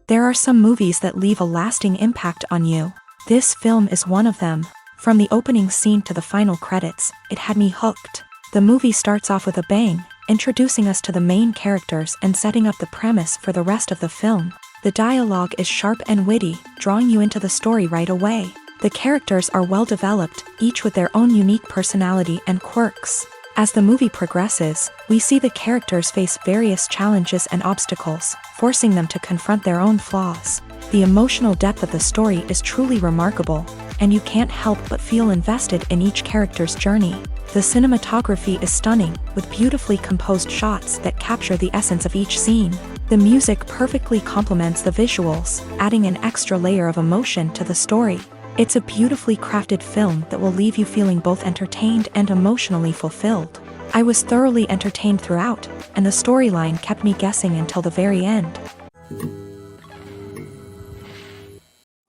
There are some movies that leave a lasting impact on you. This film is one of them. From the opening scene to the final credits, it had me hooked. The movie starts off with a bang, introducing us to the main characters and setting up the premise for the rest of the film. The dialogue is sharp and witty, drawing you into the story right away. The characters are well developed, each with their own unique personality and quirks. As the movie progresses, we see the characters face various challenges and obstacles, forcing them to confront their own flaws. The emotional depth of the story is truly remarkable, and you can't help but feel invested in each character's journey. The cinematography is stunning, with beautifully composed shots that capture the essence of each scene. The music perfectly complements the visuals, adding an extra layer of emotion to the story. It's a beautifully crafted film that will leave you feeling both entertained and emotionally fulfilled. I was thoroughly entertained throughout, and the storyline kept me guessing until the very end.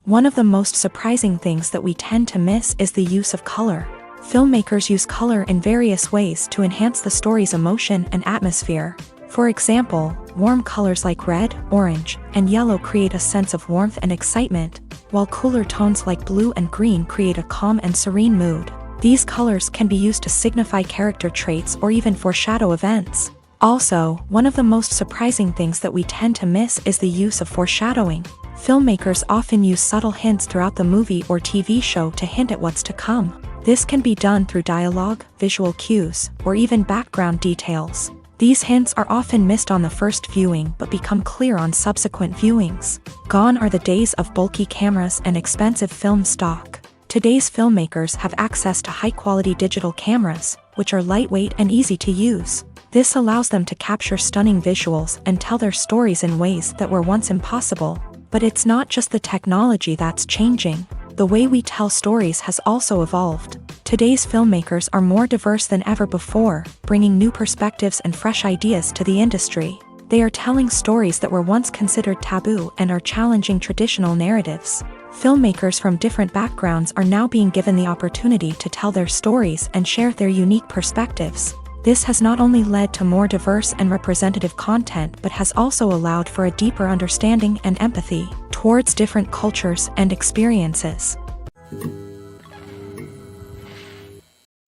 One of the most surprising things that we tend to miss is the use of color. Filmmakers use color in various ways to enhance the story's emotion and atmosphere. For example, warm colors like red, orange, and yellow create a sense of warmth and excitement, while cooler tones like blue and green create a calm and serene mood. These colors can be used to signify character traits or even foreshadow events. Also, one of the most surprising things that we tend to miss is the use of foreshadowing. Filmmakers often use subtle hints throughout the movie or TV show to hint at what's to come. This can be done through dialogue, visual cues, or even background details. These hints are often missed on the first viewing but become clear on subsequent viewings. Gone are the days of bulky cameras and expensive film stock. Today's filmmakers have access to high-quality digital cameras, which are lightweight and easy to use. This allows them to capture stunning visuals and tell their stories in ways that were once impossible. But it's not just the technology that's changing. The way we tell stories has also evolved. Today's filmmakers are more diverse than ever before, bringing new perspectives and fresh ideas to the industry. They are telling stories that were once considered taboo and are challenging traditional narratives. Filmmakers from different backgrounds are now being given the opportunity to tell their stories and share their unique perspectives. This has not only led to more diverse and representative content but has also allowed for a deeper understanding and empathy towards different cultures and experiences.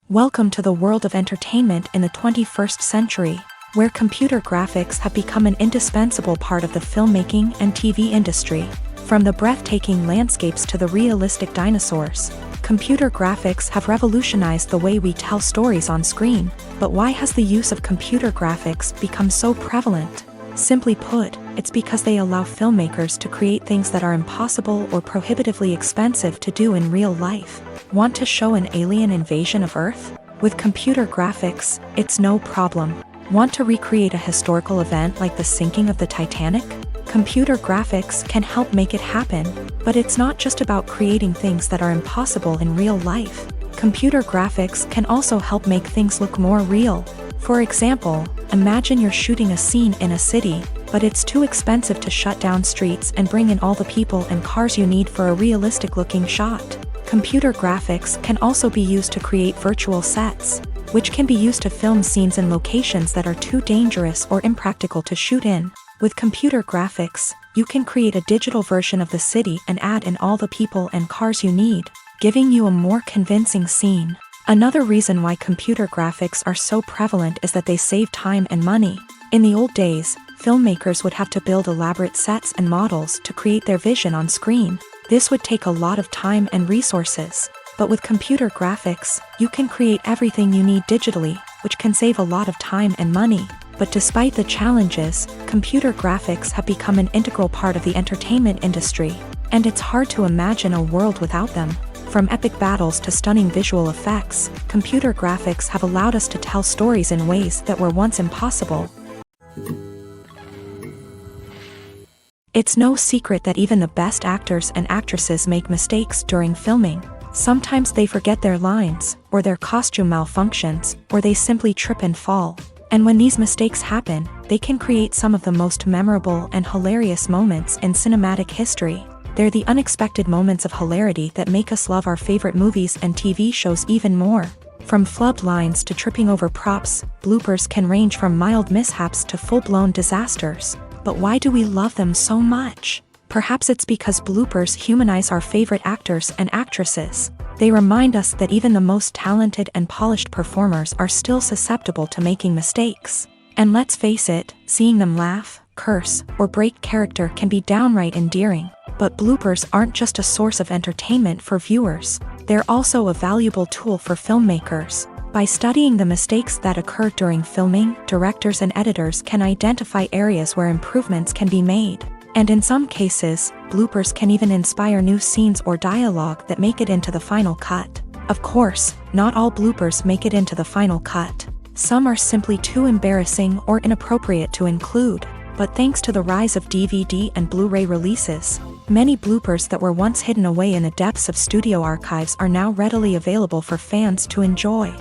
Welcome to the world of entertainment in the 21st century, where computer graphics have become an indispensable part of the filmmaking and TV industry. From the breathtaking landscapes to the realistic dinosaurs, computer graphics have revolutionized the way we tell stories on screen. But why has the use of computer graphics become so prevalent? Simply put, it's because they allow filmmakers to create things that are impossible or prohibitively expensive to do in real life. Want to show an alien invasion of Earth? With computer graphics, it's no problem. Want to recreate a historical event like the sinking of the Titanic? Computer graphics can help make it happen, but it's not just about creating things that are impossible in real life. Computer graphics can also help make things look more real. For example, imagine you're shooting a scene in a city, but it's too expensive to shut down streets and bring in all the people and cars you need for a realistic-looking shot. Computer graphics can also be used to create virtual sets, which can be used to film scenes in locations that are too dangerous or impractical to shoot in. With computer graphics, you can create a digital version of the city and add in all the people and cars you need, giving you a more convincing scene. Another reason why computer graphics are so prevalent is that they save time and money. In the old days, filmmakers would have to build elaborate sets and models to create their vision on screen. This would take a lot of time and resources. But with computer graphics, you can create everything you need digitally, which can save a lot of time and money. But despite the challenges, computer graphics have become an integral part of the entertainment industry, and it's hard to imagine a world without them. From epic battles to stunning visual effects, computer graphics have allowed us to tell stories in ways that were once impossible. It's no secret that even the best actors and actresses make mistakes during filming. Sometimes they forget their lines, or their costume malfunctions, or they simply trip and fall. And when these mistakes happen, they can create some of the most memorable and hilarious moments in cinematic history. They're the unexpected moments of hilarity that make us love our favorite movies and TV shows even more. From flubbed lines to tripping over props, bloopers can range from mild mishaps to full-blown disasters. But why do we love them so much? Perhaps it's because bloopers humanize our favorite actors and actresses. They remind us that even the most talented and polished performers are still susceptible to making mistakes. And let's face it, seeing them laugh, curse, or break character can be downright endearing. But bloopers aren't just a source of entertainment for viewers. They're also a valuable tool for filmmakers. By studying the mistakes that occur during filming, directors and editors can identify areas where improvements can be made. And in some cases, bloopers can even inspire new scenes or dialogue that make it into the final cut. Of course, not all bloopers make it into the final cut. Some are simply too embarrassing or inappropriate to include. But thanks to the rise of DVD and Blu-ray releases, many bloopers that were once hidden away in the depths of studio archives are now readily available for fans to enjoy.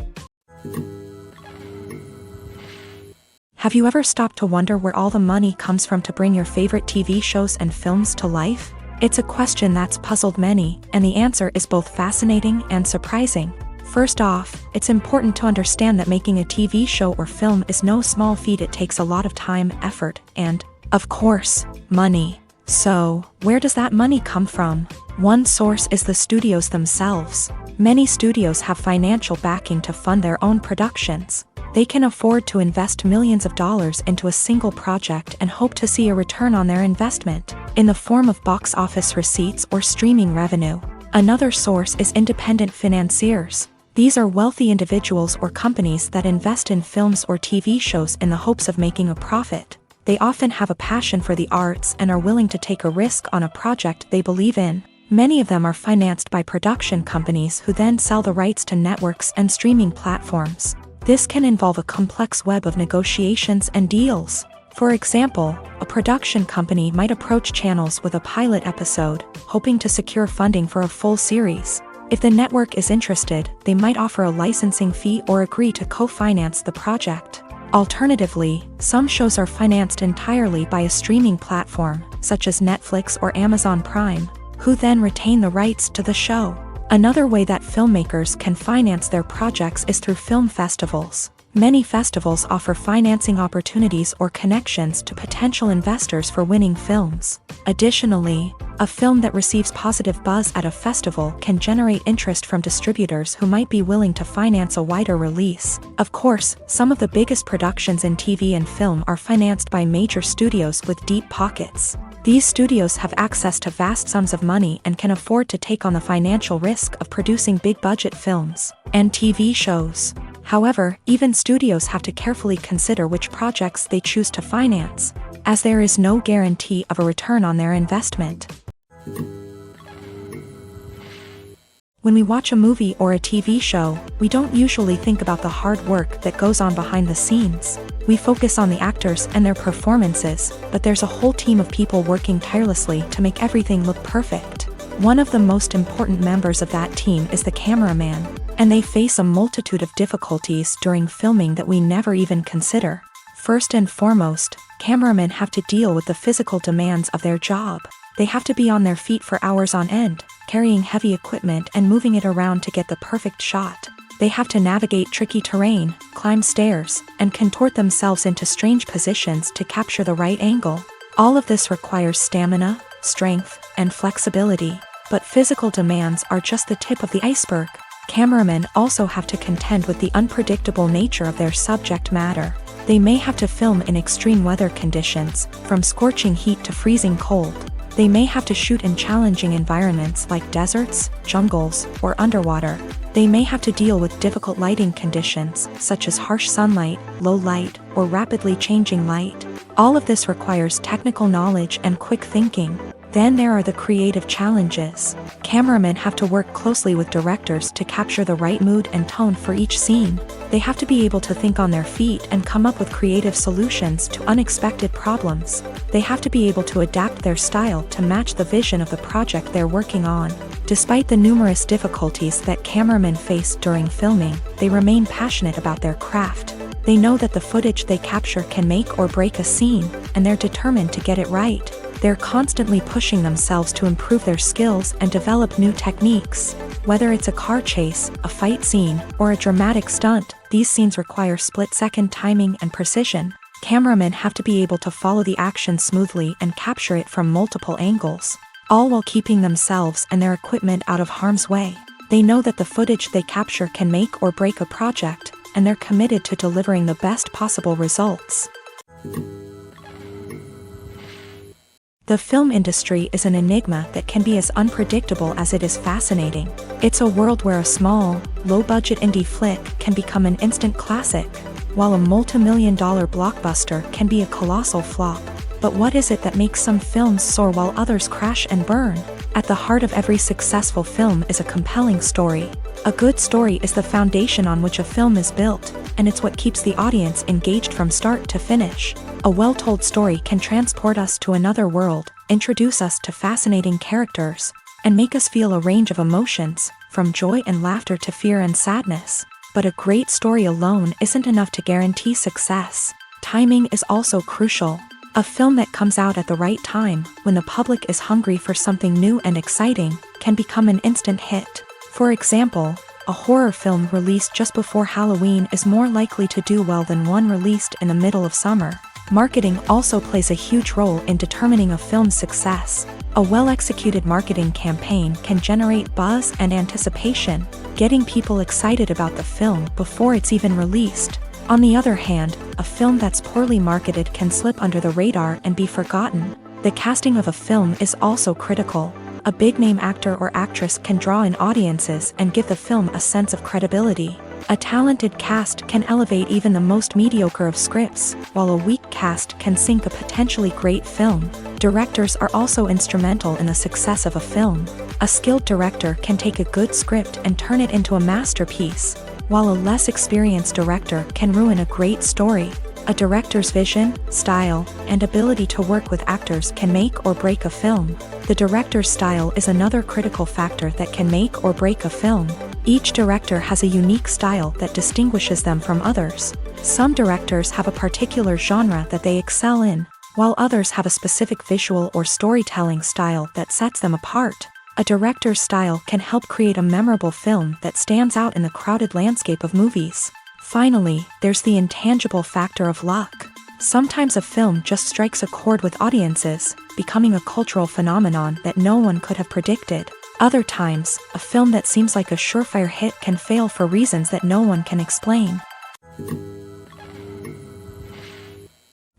Have you ever stopped to wonder where all the money comes from to bring your favorite TV shows and films to life? It's a question that's puzzled many, and the answer is both fascinating and surprising. First off, it's important to understand that making a TV show or film is no small feat. It takes a lot of time, effort, and, of course, money. So, where does that money come from? One source is the studios themselves. Many studios have financial backing to fund their own productions. They can afford to invest millions of dollars into a single project and hope to see a return on their investment, in the form of box office receipts or streaming revenue. Another source is independent financiers. These are wealthy individuals or companies that invest in films or TV shows in the hopes of making a profit. They often have a passion for the arts and are willing to take a risk on a project they believe in. Many of them are financed by production companies who then sell the rights to networks and streaming platforms. This can involve a complex web of negotiations and deals. For example, a production company might approach channels with a pilot episode, hoping to secure funding for a full series. If the network is interested, they might offer a licensing fee or agree to co-finance the project. Alternatively, some shows are financed entirely by a streaming platform, such as Netflix or Amazon Prime, who then retain the rights to the show. Another way that filmmakers can finance their projects is through film festivals. Many festivals offer financing opportunities or connections to potential investors for winning films. Additionally, a film that receives positive buzz at a festival can generate interest from distributors who might be willing to finance a wider release. Of course, some of the biggest productions in TV and film are financed by major studios with deep pockets. These studios have access to vast sums of money and can afford to take on the financial risk of producing big-budget films and TV shows. However, even studios have to carefully consider which projects they choose to finance, as there is no guarantee of a return on their investment. When we watch a movie or a TV show, we don't usually think about the hard work that goes on behind the scenes. We focus on the actors and their performances, but there's a whole team of people working tirelessly to make everything look perfect. One of the most important members of that team is the cameraman, and they face a multitude of difficulties during filming that we never even consider. First and foremost, cameramen have to deal with the physical demands of their job. They have to be on their feet for hours on end, carrying heavy equipment and moving it around to get the perfect shot. They have to navigate tricky terrain, climb stairs, and contort themselves into strange positions to capture the right angle. All of this requires stamina, strength, and flexibility. But physical demands are just the tip of the iceberg. Cameramen also have to contend with the unpredictable nature of their subject matter. They may have to film in extreme weather conditions, from scorching heat to freezing cold. They may have to shoot in challenging environments like deserts, jungles, or underwater. They may have to deal with difficult lighting conditions, such as harsh sunlight, low light, or rapidly changing light. All of this requires technical knowledge and quick thinking. Then there are the creative challenges. Cameramen have to work closely with directors to capture the right mood and tone for each scene. They have to be able to think on their feet and come up with creative solutions to unexpected problems. They have to be able to adapt their style to match the vision of the project they're working on. Despite the numerous difficulties that cameramen face during filming, they remain passionate about their craft. They know that the footage they capture can make or break a scene, and they're determined to get it right. They're constantly pushing themselves to improve their skills and develop new techniques. Whether it's a car chase, a fight scene, or a dramatic stunt, these scenes require split-second timing and precision. Cameramen have to be able to follow the action smoothly and capture it from multiple angles, all while keeping themselves and their equipment out of harm's way. They know that the footage they capture can make or break a project, and they're committed to delivering the best possible results. The film industry is an enigma that can be as unpredictable as it is fascinating. It's a world where a small, low-budget indie flick can become an instant classic, while a multi-million-dollar blockbuster can be a colossal flop. But what is it that makes some films soar while others crash and burn? At the heart of every successful film is a compelling story. A good story is the foundation on which a film is built, and it's what keeps the audience engaged from start to finish. A well-told story can transport us to another world, introduce us to fascinating characters, and make us feel a range of emotions, from joy and laughter to fear and sadness. But a great story alone isn't enough to guarantee success. Timing is also crucial. A film that comes out at the right time, when the public is hungry for something new and exciting, can become an instant hit. For example, a horror film released just before Halloween is more likely to do well than one released in the middle of summer. Marketing also plays a huge role in determining a film's success. A well-executed marketing campaign can generate buzz and anticipation, getting people excited about the film before it's even released. On the other hand, a film that's poorly marketed can slip under the radar and be forgotten. The casting of a film is also critical. A big-name actor or actress can draw in audiences and give the film a sense of credibility. A talented cast can elevate even the most mediocre of scripts, while a weak cast can sink a potentially great film. Directors are also instrumental in the success of a film. A skilled director can take a good script and turn it into a masterpiece, while a less experienced director can ruin a great story. A director's vision, style, and ability to work with actors can make or break a film. The director's style is another critical factor that can make or break a film. Each director has a unique style that distinguishes them from others. Some directors have a particular genre that they excel in, while others have a specific visual or storytelling style that sets them apart. A director's style can help create a memorable film that stands out in the crowded landscape of movies. Finally, there's the intangible factor of luck. Sometimes a film just strikes a chord with audiences, becoming a cultural phenomenon that no one could have predicted. Other times, a film that seems like a surefire hit can fail for reasons that no one can explain.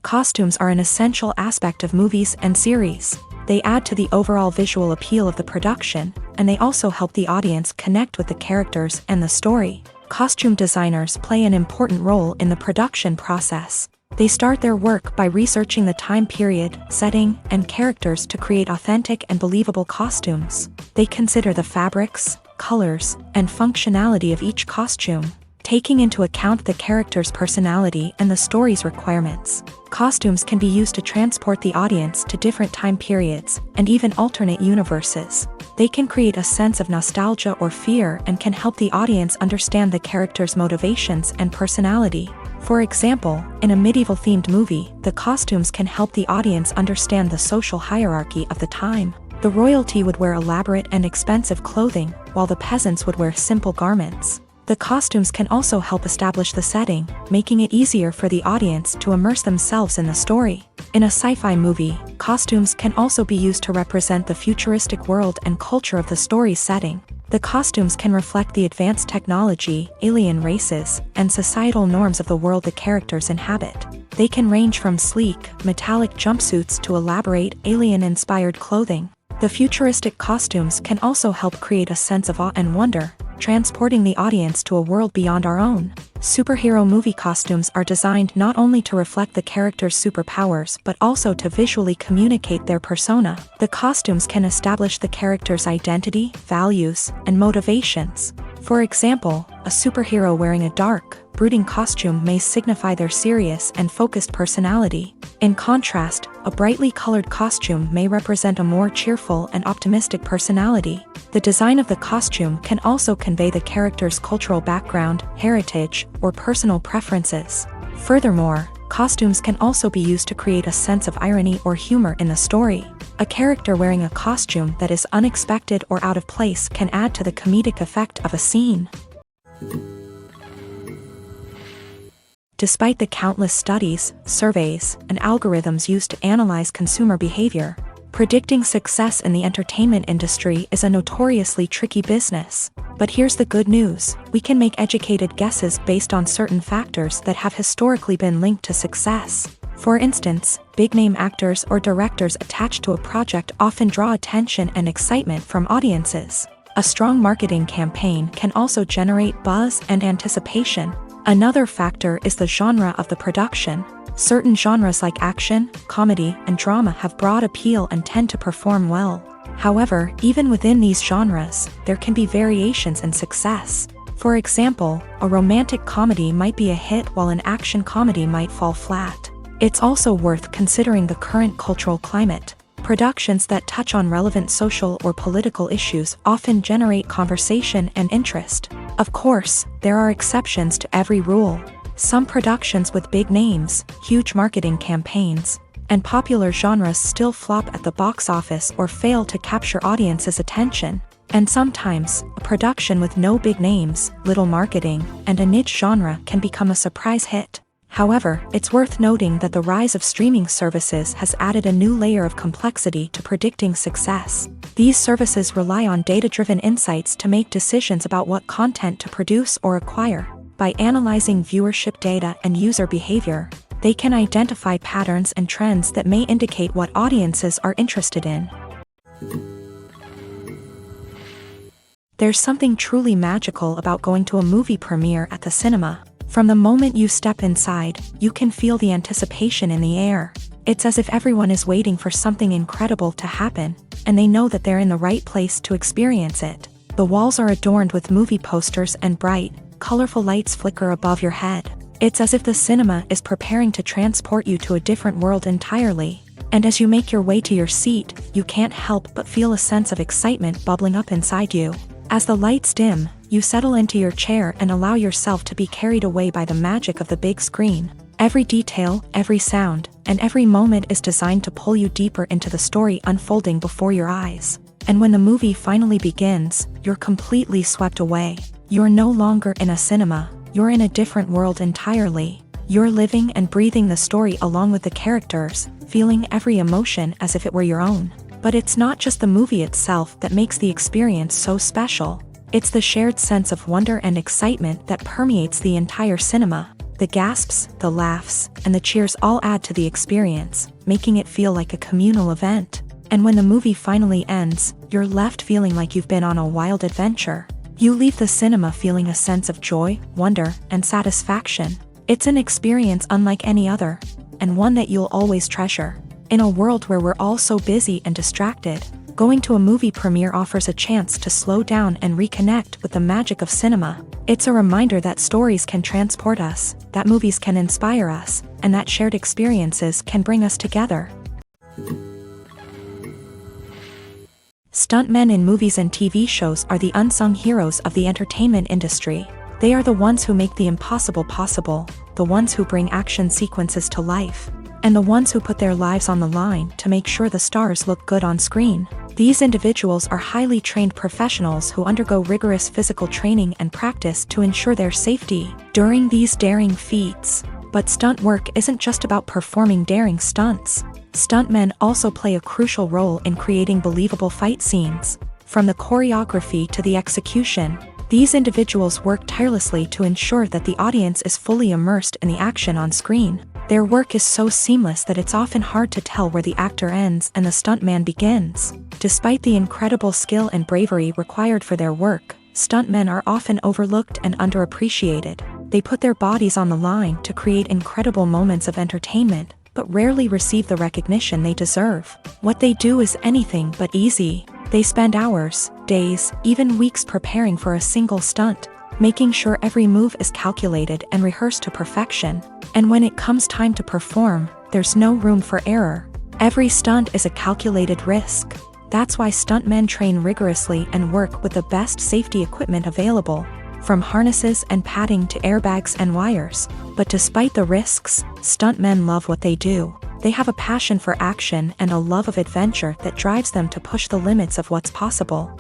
Costumes are an essential aspect of movies and series. They add to the overall visual appeal of the production, and they also help the audience connect with the characters and the story. Costume designers play an important role in the production process. They start their work by researching the time period, setting, and characters to create authentic and believable costumes. They consider the fabrics, colors, and functionality of each costume, taking into account the character's personality and the story's requirements. Costumes can be used to transport the audience to different time periods, and even alternate universes. They can create a sense of nostalgia or fear and can help the audience understand the character's motivations and personality. For example, in a medieval-themed movie, the costumes can help the audience understand the social hierarchy of the time. The royalty would wear elaborate and expensive clothing, while the peasants would wear simple garments. The costumes can also help establish the setting, making it easier for the audience to immerse themselves in the story. In a sci-fi movie, costumes can also be used to represent the futuristic world and culture of the story's setting. The costumes can reflect the advanced technology, alien races, and societal norms of the world the characters inhabit. They can range from sleek, metallic jumpsuits to elaborate, alien-inspired clothing. The futuristic costumes can also help create a sense of awe and wonder, transporting the audience to a world beyond our own. Superhero movie costumes are designed not only to reflect the character's superpowers but also to visually communicate their persona. The costumes can establish the character's identity, values, and motivations. For example, a superhero wearing a dark, brooding costume may signify their serious and focused personality. In contrast, a brightly colored costume may represent a more cheerful and optimistic personality. The design of the costume can also convey the character's cultural background, heritage, or personal preferences. Furthermore, costumes can also be used to create a sense of irony or humor in the story. A character wearing a costume that is unexpected or out of place can add to the comedic effect of a scene. Despite the countless studies, surveys, and algorithms used to analyze consumer behavior, predicting success in the entertainment industry is a notoriously tricky business. But here's the good news: we can make educated guesses based on certain factors that have historically been linked to success. For instance, big-name actors or directors attached to a project often draw attention and excitement from audiences. A strong marketing campaign can also generate buzz and anticipation. Another factor is the genre of the production. Certain genres like action, comedy, and drama have broad appeal and tend to perform well. However, even within these genres, there can be variations in success. For example, a romantic comedy might be a hit while an action comedy might fall flat. It's also worth considering the current cultural climate. Productions that touch on relevant social or political issues often generate conversation and interest. Of course, there are exceptions to every rule. Some productions with big names, huge marketing campaigns, and popular genres still flop at the box office or fail to capture audiences' attention. And sometimes, a production with no big names, little marketing, and a niche genre can become a surprise hit. However, it's worth noting that the rise of streaming services has added a new layer of complexity to predicting success. These services rely on data-driven insights to make decisions about what content to produce or acquire. By analyzing viewership data and user behavior, they can identify patterns and trends that may indicate what audiences are interested in. There's something truly magical about going to a movie premiere at the cinema. From the moment you step inside, you can feel the anticipation in the air. It's as if everyone is waiting for something incredible to happen, and they know that they're in the right place to experience it. The walls are adorned with movie posters and bright, colorful lights flicker above your head. It's as if the cinema is preparing to transport you to a different world entirely. And as you make your way to your seat, you can't help but feel a sense of excitement bubbling up inside you. As the lights dim, you settle into your chair and allow yourself to be carried away by the magic of the big screen. Every detail, every sound, and every moment is designed to pull you deeper into the story unfolding before your eyes. And when the movie finally begins, you're completely swept away. You're no longer in a cinema, you're in a different world entirely. You're living and breathing the story along with the characters, feeling every emotion as if it were your own. But it's not just the movie itself that makes the experience so special. It's the shared sense of wonder and excitement that permeates the entire cinema. The gasps, the laughs, and the cheers all add to the experience, making it feel like a communal event. And when the movie finally ends, you're left feeling like you've been on a wild adventure. You leave the cinema feeling a sense of joy, wonder, and satisfaction. It's an experience unlike any other, and one that you'll always treasure. In a world where we're all so busy and distracted, going to a movie premiere offers a chance to slow down and reconnect with the magic of cinema. It's a reminder that stories can transport us, that movies can inspire us, and that shared experiences can bring us together. Stuntmen in movies and TV shows are the unsung heroes of the entertainment industry. They are the ones who make the impossible possible, the ones who bring action sequences to life, and the ones who put their lives on the line to make sure the stars look good on screen. These individuals are highly trained professionals who undergo rigorous physical training and practice to ensure their safety during these daring feats. But stunt work isn't just about performing daring stunts. Stuntmen also play a crucial role in creating believable fight scenes. From the choreography to the execution, these individuals work tirelessly to ensure that the audience is fully immersed in the action on screen. Their work is so seamless that it's often hard to tell where the actor ends and the stuntman begins. Despite the incredible skill and bravery required for their work, stuntmen are often overlooked and underappreciated. They put their bodies on the line to create incredible moments of entertainment, but rarely receive the recognition they deserve. What they do is anything but easy. They spend hours, days, even weeks preparing for a single stunt, making sure every move is calculated and rehearsed to perfection. And when it comes time to perform, there's no room for error. Every stunt is a calculated risk. That's why stuntmen train rigorously and work with the best safety equipment available, from harnesses and padding to airbags and wires. But despite the risks, stuntmen love what they do. They have a passion for action and a love of adventure that drives them to push the limits of what's possible.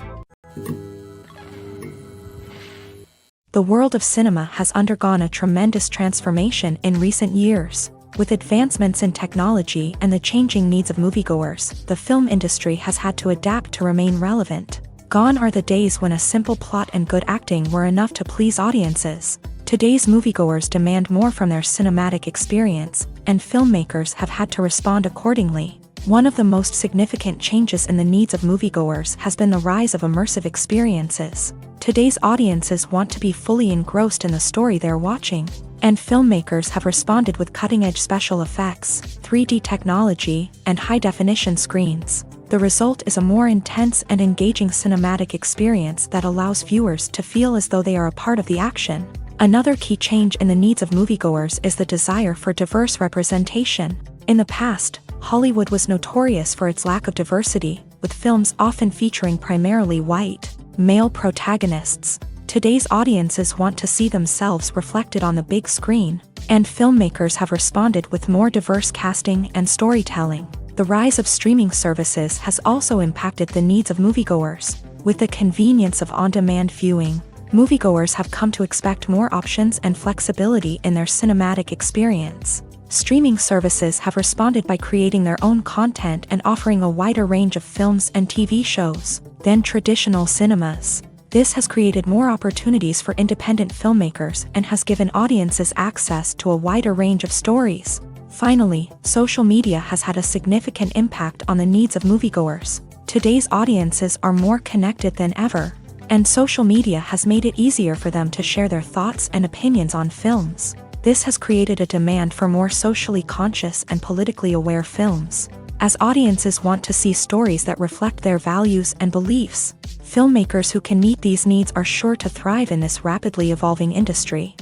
The world of cinema has undergone a tremendous transformation in recent years. With advancements in technology and the changing needs of moviegoers, the film industry has had to adapt to remain relevant. Gone are the days when a simple plot and good acting were enough to please audiences. Today's moviegoers demand more from their cinematic experience, and filmmakers have had to respond accordingly. One of the most significant changes in the needs of moviegoers has been the rise of immersive experiences. Today's audiences want to be fully engrossed in the story they're watching, and filmmakers have responded with cutting-edge special effects, 3D technology, and high-definition screens. The result is a more intense and engaging cinematic experience that allows viewers to feel as though they are a part of the action. Another key change in the needs of moviegoers is the desire for diverse representation. In the past, Hollywood was notorious for its lack of diversity, with films often featuring primarily white, male protagonists. Today's audiences want to see themselves reflected on the big screen, and filmmakers have responded with more diverse casting and storytelling. The rise of streaming services has also impacted the needs of moviegoers. With the convenience of on-demand viewing, moviegoers have come to expect more options and flexibility in their cinematic experience. Streaming services have responded by creating their own content and offering a wider range of films and TV shows than traditional cinemas. This has created more opportunities for independent filmmakers and has given audiences access to a wider range of stories. Finally, social media has had a significant impact on the needs of moviegoers. Today's audiences are more connected than ever, and social media has made it easier for them to share their thoughts and opinions on films. This has created a demand for more socially conscious and politically aware films. As audiences want to see stories that reflect their values and beliefs, filmmakers who can meet these needs are sure to thrive in this rapidly evolving industry.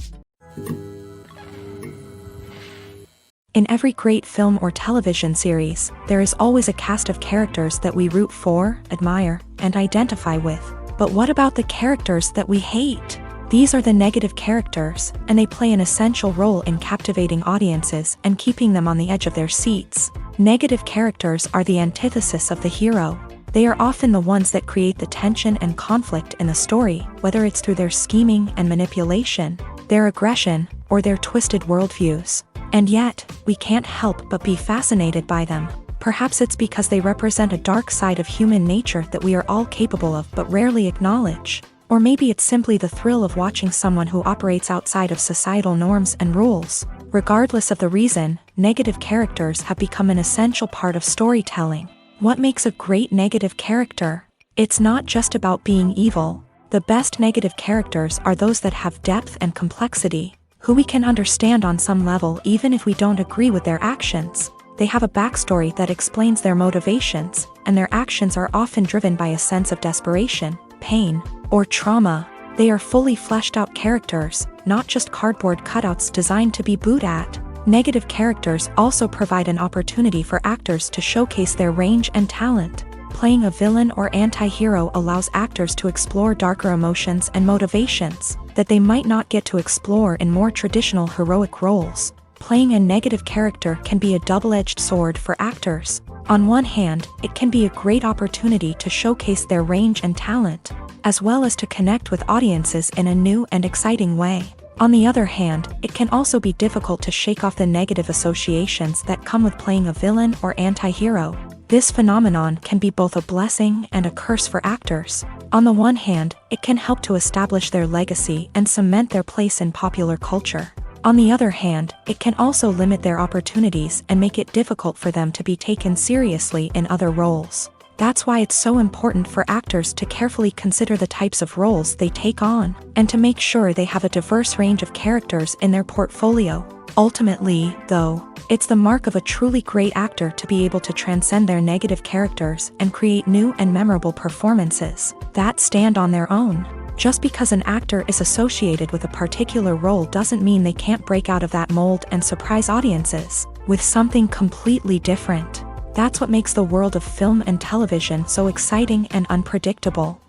In every great film or television series, there is always a cast of characters that we root for, admire, and identify with. But what about the characters that we hate? These are the negative characters, and they play an essential role in captivating audiences and keeping them on the edge of their seats. Negative characters are the antithesis of the hero. They are often the ones that create the tension and conflict in the story, whether it's through their scheming and manipulation, their aggression, or their twisted worldviews. And yet, we can't help but be fascinated by them. Perhaps it's because they represent a dark side of human nature that we are all capable of but rarely acknowledge. Or maybe it's simply the thrill of watching someone who operates outside of societal norms and rules. Regardless of the reason, negative characters have become an essential part of storytelling. What makes a great negative character? It's not just about being evil. The best negative characters are those that have depth and complexity, who we can understand on some level even if we don't agree with their actions. They have a backstory that explains their motivations, and their actions are often driven by a sense of desperation, pain, or trauma. They are fully fleshed out characters, not just cardboard cutouts designed to be booed at. Negative characters also provide an opportunity for actors to showcase their range and talent. Playing a villain or anti-hero allows actors to explore darker emotions and motivations that they might not get to explore in more traditional heroic roles. Playing a negative character can be a double-edged sword for actors. On one hand, it can be a great opportunity to showcase their range and talent, as well as to connect with audiences in a new and exciting way. On the other hand, it can also be difficult to shake off the negative associations that come with playing a villain or anti-hero. This phenomenon can be both a blessing and a curse for actors. On the one hand, it can help to establish their legacy and cement their place in popular culture. On the other hand, it can also limit their opportunities and make it difficult for them to be taken seriously in other roles. That's why it's so important for actors to carefully consider the types of roles they take on, and to make sure they have a diverse range of characters in their portfolio. Ultimately, though, it's the mark of a truly great actor to be able to transcend their negative characters and create new and memorable performances that stand on their own. Just because an actor is associated with a particular role doesn't mean they can't break out of that mold and surprise audiences with something completely different. That's what makes the world of film and television so exciting and unpredictable.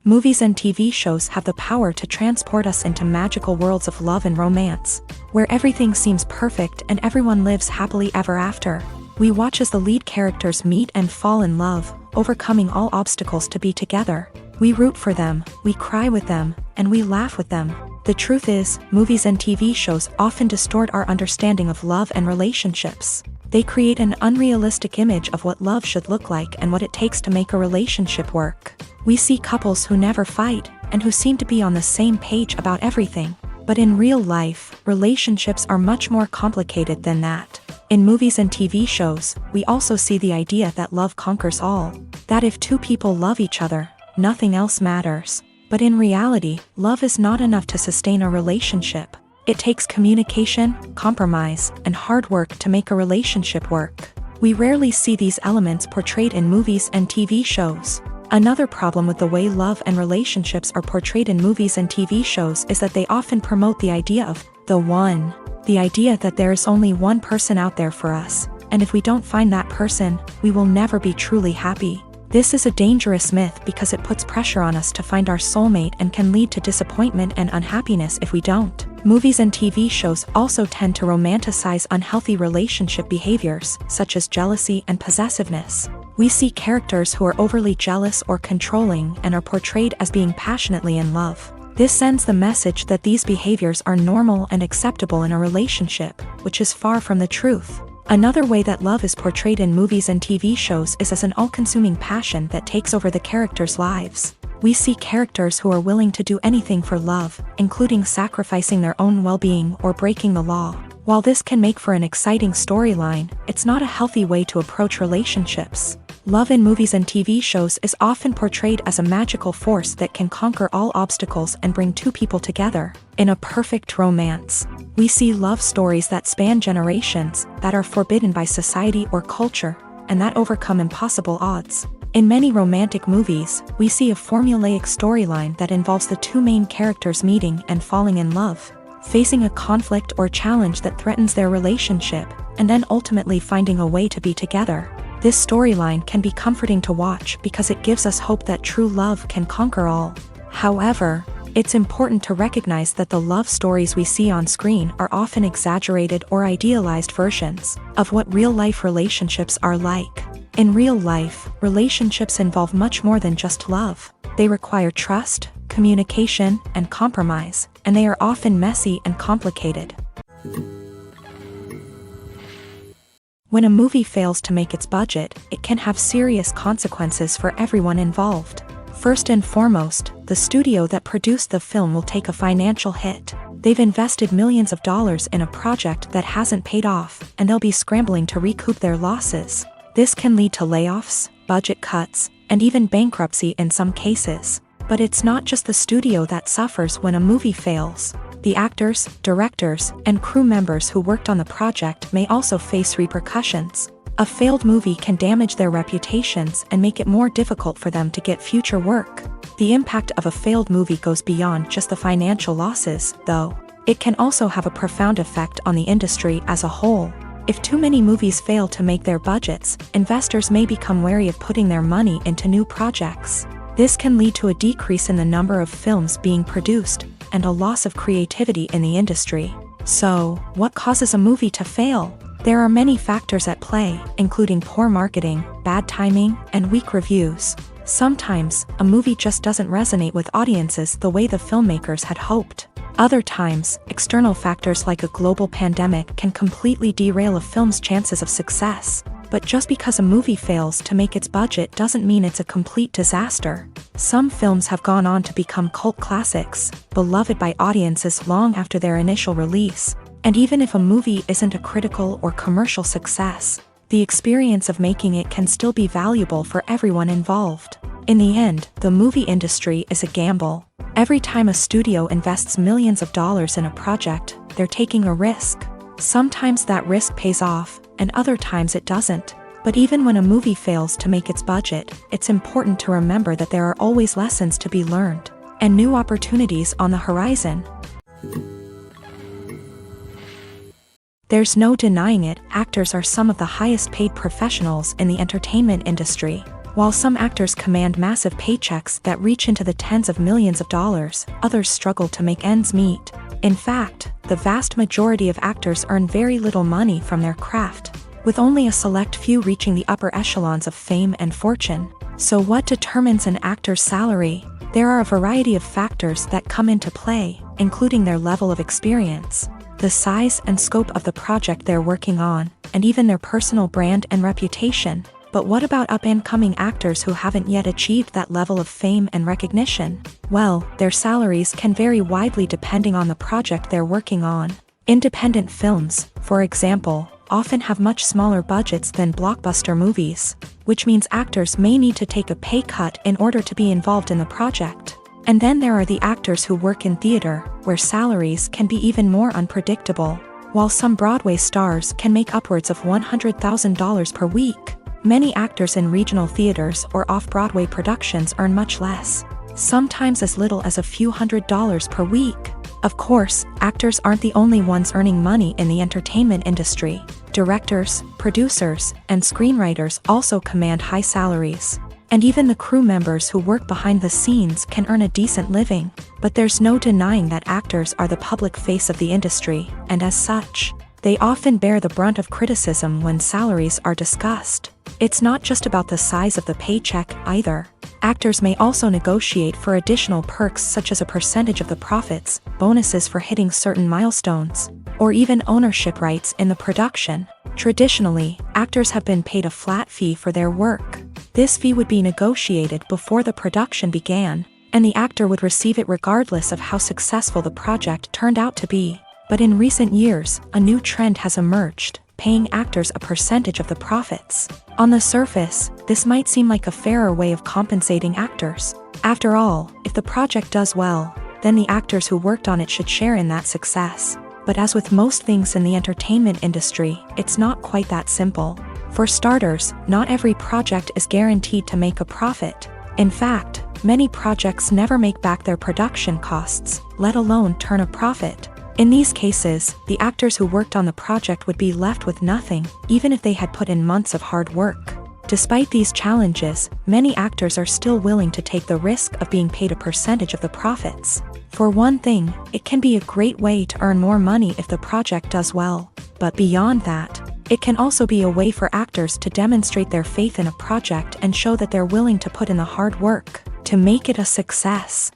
Movies and TV shows have the power to transport us into magical worlds of love and romance, where everything seems perfect and everyone lives happily ever after. We watch as the lead characters meet and fall in love, overcoming all obstacles to be together. We root for them, we cry with them, and we laugh with them. The truth is, movies and TV shows often distort our understanding of love and relationships. They create an unrealistic image of what love should look like and what it takes to make a relationship work. We see couples who never fight, and who seem to be on the same page about everything. But in real life, relationships are much more complicated than that. In movies and TV shows, we also see the idea that love conquers all. That if two people love each other, nothing else matters. But in reality, love is not enough to sustain a relationship. It takes communication, compromise, and hard work to make a relationship work. We rarely see these elements portrayed in movies and TV shows. Another problem with the way love and relationships are portrayed in movies and TV shows is that they often promote the idea of the one. The idea that there is only one person out there for us, and if we don't find that person, we will never be truly happy. This is a dangerous myth because it puts pressure on us to find our soulmate and can lead to disappointment and unhappiness if we don't. Movies and TV shows also tend to romanticize unhealthy relationship behaviors, such as jealousy and possessiveness. We see characters who are overly jealous or controlling and are portrayed as being passionately in love. This sends the message that these behaviors are normal and acceptable in a relationship, which is far from the truth. Another way that love is portrayed in movies and TV shows is as an all-consuming passion that takes over the characters' lives. We see characters who are willing to do anything for love, including sacrificing their own well-being or breaking the law. While this can make for an exciting storyline, it's not a healthy way to approach relationships. Love in movies and TV shows is often portrayed as a magical force that can conquer all obstacles and bring two people together. In a perfect romance, we see love stories that span generations, that are forbidden by society or culture, and that overcome impossible odds. In many romantic movies, we see a formulaic storyline that involves the two main characters meeting and falling in love, facing a conflict or challenge that threatens their relationship, and then ultimately finding a way to be together. This storyline can be comforting to watch because it gives us hope that true love can conquer all. However, it's important to recognize that the love stories we see on screen are often exaggerated or idealized versions of what real-life relationships are like. In real life, relationships involve much more than just love. They require trust, communication, and compromise, and they are often messy and complicated. When a movie fails to make its budget, it can have serious consequences for everyone involved. First and foremost, the studio that produced the film will take a financial hit. They've invested millions of dollars in a project that hasn't paid off, and they'll be scrambling to recoup their losses. This can lead to layoffs, budget cuts, and even bankruptcy in some cases. But it's not just the studio that suffers when a movie fails. The actors, directors, and crew members who worked on the project may also face repercussions. A failed movie can damage their reputations and make it more difficult for them to get future work. The impact of a failed movie goes beyond just the financial losses, though. It can also have a profound effect on the industry as a whole. If too many movies fail to make their budgets, investors may become wary of putting their money into new projects. This can lead to a decrease in the number of films being produced, and a loss of creativity in the industry. So, what causes a movie to fail? There are many factors at play, including poor marketing, bad timing, and weak reviews. Sometimes, a movie just doesn't resonate with audiences the way the filmmakers had hoped. Other times, external factors like a global pandemic can completely derail a film's chances of success. But just because a movie fails to make its budget doesn't mean it's a complete disaster. Some films have gone on to become cult classics, beloved by audiences long after their initial release. And even if a movie isn't a critical or commercial success, the experience of making it can still be valuable for everyone involved. In the end, the movie industry is a gamble. Every time a studio invests millions of dollars in a project, they're taking a risk. Sometimes that risk pays off, and other times it doesn't. But even when a movie fails to make its budget, it's important to remember that there are always lessons to be learned, and new opportunities on the horizon. There's no denying it, actors are some of the highest paid professionals in the entertainment industry. While some actors command massive paychecks that reach into the tens of millions of dollars, others struggle to make ends meet. In fact, the vast majority of actors earn very little money from their craft. with only a select few reaching the upper echelons of fame and fortune. So what determines an actor's salary? There are a variety of factors that come into play, including their level of experience, the size and scope of the project they're working on, and even their personal brand and reputation. But what about up-and-coming actors who haven't yet achieved that level of fame and recognition? Well, their salaries can vary widely depending on the project they're working on. Independent films, for example, often have much smaller budgets than blockbuster movies, which means actors may need to take a pay cut in order to be involved in the project. And then there are the actors who work in theater, where salaries can be even more unpredictable. While some Broadway stars can make upwards of $100,000 per week, many actors in regional theaters or off-Broadway productions earn much less, sometimes as little as a few $100s per week. Of course, actors aren't the only ones earning money in the entertainment industry. Directors, producers, and screenwriters also command high salaries. And even the crew members who work behind the scenes can earn a decent living. But there's no denying that actors are the public face of the industry, and as such, they often bear the brunt of criticism when salaries are discussed. It's not just about the size of the paycheck either. Actors may also negotiate for additional perks such as a percentage of the profits, bonuses for hitting certain milestones, or even ownership rights in the production. Traditionally, actors have been paid a flat fee for their work. This fee would be negotiated before the production began, and the actor would receive it regardless of how successful the project turned out to be. But in recent years, a new trend has emerged, paying actors a percentage of the profits. On the surface, this might seem like a fairer way of compensating actors. After all, if the project does well, then the actors who worked on it should share in that success. But as with most things in the entertainment industry, it's not quite that simple. For starters, not every project is guaranteed to make a profit. In fact, many projects never make back their production costs, let alone turn a profit. In these cases, the actors who worked on the project would be left with nothing, even if they had put in months of hard work. Despite these challenges, many actors are still willing to take the risk of being paid a percentage of the profits. For one thing, it can be a great way to earn more money if the project does well. But beyond that, it can also be a way for actors to demonstrate their faith in a project and show that they're willing to put in the hard work to make it a success.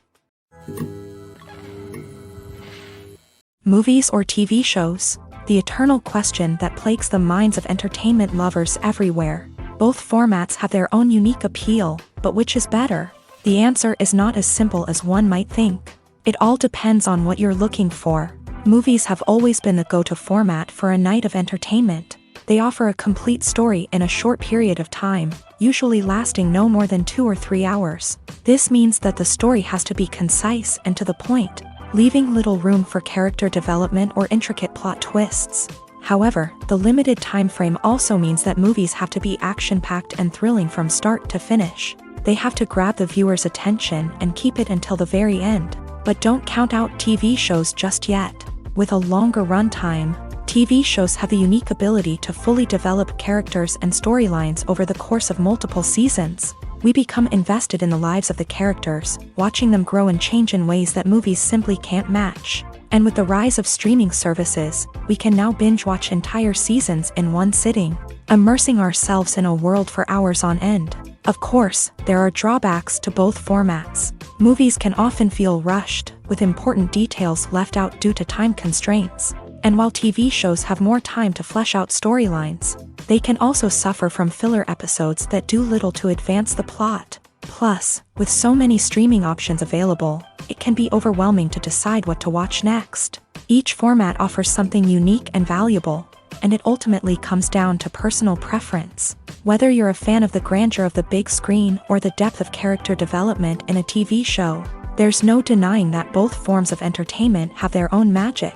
Movies or TV shows? The eternal question that plagues the minds of entertainment lovers everywhere. Both formats have their own unique appeal, but which is better? The answer is not as simple as one might think. It all depends on what you're looking for. Movies have always been the go-to format for a night of entertainment. They offer a complete story in a short period of time, usually lasting no more than 2 or 3 hours. This means that the story has to be concise and to the point, leaving little room for character development or intricate plot twists. However, the limited time frame also means that movies have to be action-packed and thrilling from start to finish. They have to grab the viewer's attention and keep it until the very end. But don't count out TV shows just yet. With a longer runtime, TV shows have the unique ability to fully develop characters and storylines over the course of multiple seasons. We become invested in the lives of the characters, watching them grow and change in ways that movies simply can't match. And with the rise of streaming services, we can now binge-watch entire seasons in one sitting, immersing ourselves in a world for hours on end. Of course, there are drawbacks to both formats. Movies can often feel rushed, with important details left out due to time constraints. And while TV shows have more time to flesh out storylines, they can also suffer from filler episodes that do little to advance the plot. Plus, with so many streaming options available, it can be overwhelming to decide what to watch next. Each format offers something unique and valuable, and it ultimately comes down to personal preference. Whether you're a fan of the grandeur of the big screen or the depth of character development in a TV show, there's no denying that both forms of entertainment have their own magic.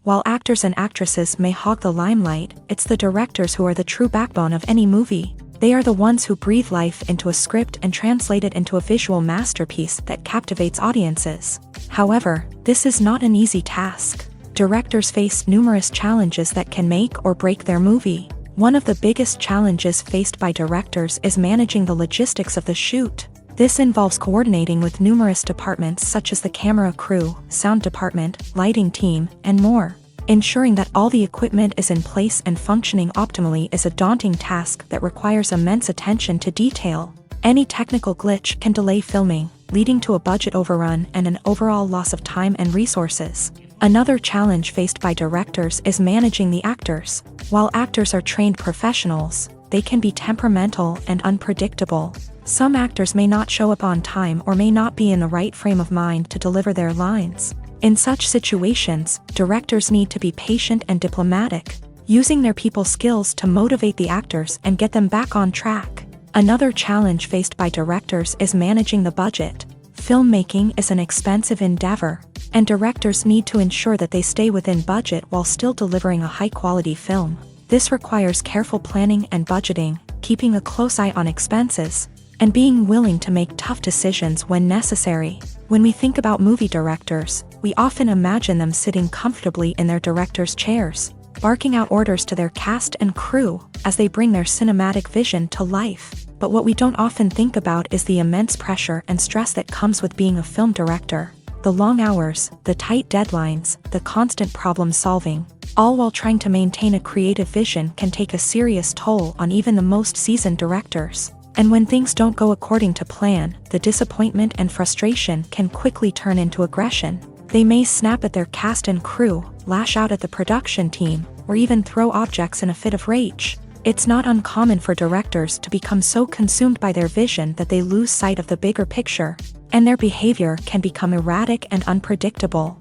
While actors and actresses may hog the limelight, it's the directors who are the true backbone of any movie. They are the ones who breathe life into a script and translate it into a visual masterpiece that captivates audiences. However, this is not an easy task. Directors face numerous challenges that can make or break their movie. One of the biggest challenges faced by directors is managing the logistics of the shoot. This involves coordinating with numerous departments such as the camera crew, sound department, lighting team, and more. Ensuring that all the equipment is in place and functioning optimally is a daunting task that requires immense attention to detail. Any technical glitch can delay filming, leading to a budget overrun and an overall loss of time and resources. Another challenge faced by directors is managing the actors. While actors are trained professionals, they can be temperamental and unpredictable. Some actors may not show up on time or may not be in the right frame of mind to deliver their lines. In such situations, directors need to be patient and diplomatic, using their people skills to motivate the actors and get them back on track. Another challenge faced by directors is managing the budget. Filmmaking is an expensive endeavor, and directors need to ensure that they stay within budget while still delivering a high-quality film. This requires careful planning and budgeting, keeping a close eye on expenses, and being willing to make tough decisions when necessary. When we think about movie directors, we often imagine them sitting comfortably in their director's chairs, barking out orders to their cast and crew as they bring their cinematic vision to life. But what we don't often think about is the immense pressure and stress that comes with being a film director. The long hours, the tight deadlines, the constant problem solving, all while trying to maintain a creative vision can take a serious toll on even the most seasoned directors. And when things don't go according to plan, the disappointment and frustration can quickly turn into aggression. They may snap at their cast and crew, lash out at the production team, or even throw objects in a fit of rage. It's not uncommon for directors to become so consumed by their vision that they lose sight of the bigger picture, and their behavior can become erratic and unpredictable.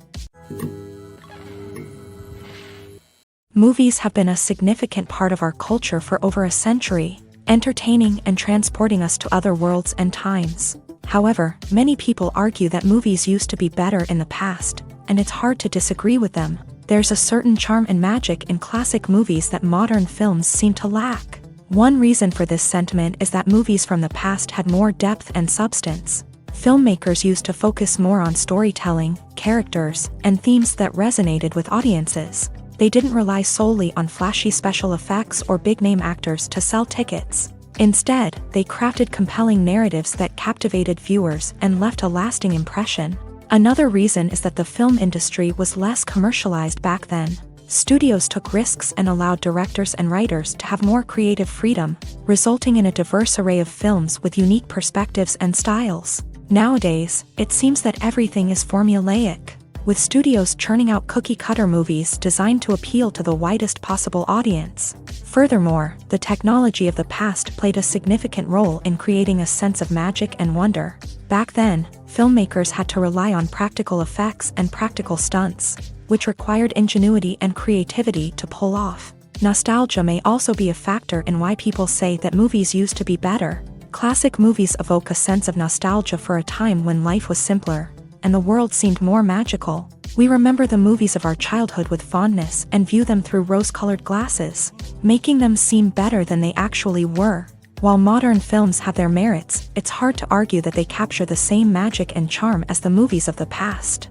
Movies have been a significant part of our culture for over a century, entertaining and transporting us to other worlds and times. However, many people argue that movies used to be better in the past, and it's hard to disagree with them. There's a certain charm and magic in classic movies that modern films seem to lack. One reason for this sentiment is that movies from the past had more depth and substance. Filmmakers used to focus more on storytelling, characters, and themes that resonated with audiences. They didn't rely solely on flashy special effects or big-name actors to sell tickets. Instead, they crafted compelling narratives that captivated viewers and left a lasting impression. Another reason is that the film industry was less commercialized back then. Studios took risks and allowed directors and writers to have more creative freedom, resulting in a diverse array of films with unique perspectives and styles. Nowadays, it seems that everything is formulaic, with studios churning out cookie-cutter movies designed to appeal to the widest possible audience. Furthermore, the technology of the past played a significant role in creating a sense of magic and wonder. Back then, filmmakers had to rely on practical effects and practical stunts, which required ingenuity and creativity to pull off. Nostalgia may also be a factor in why people say that movies used to be better. Classic movies evoke a sense of nostalgia for a time when life was simpler, and the world seemed more magical. We remember the movies of our childhood with fondness and view them through rose-colored glasses, making them seem better than they actually were. While modern films have their merits, it's hard to argue that they capture the same magic and charm as the movies of the past.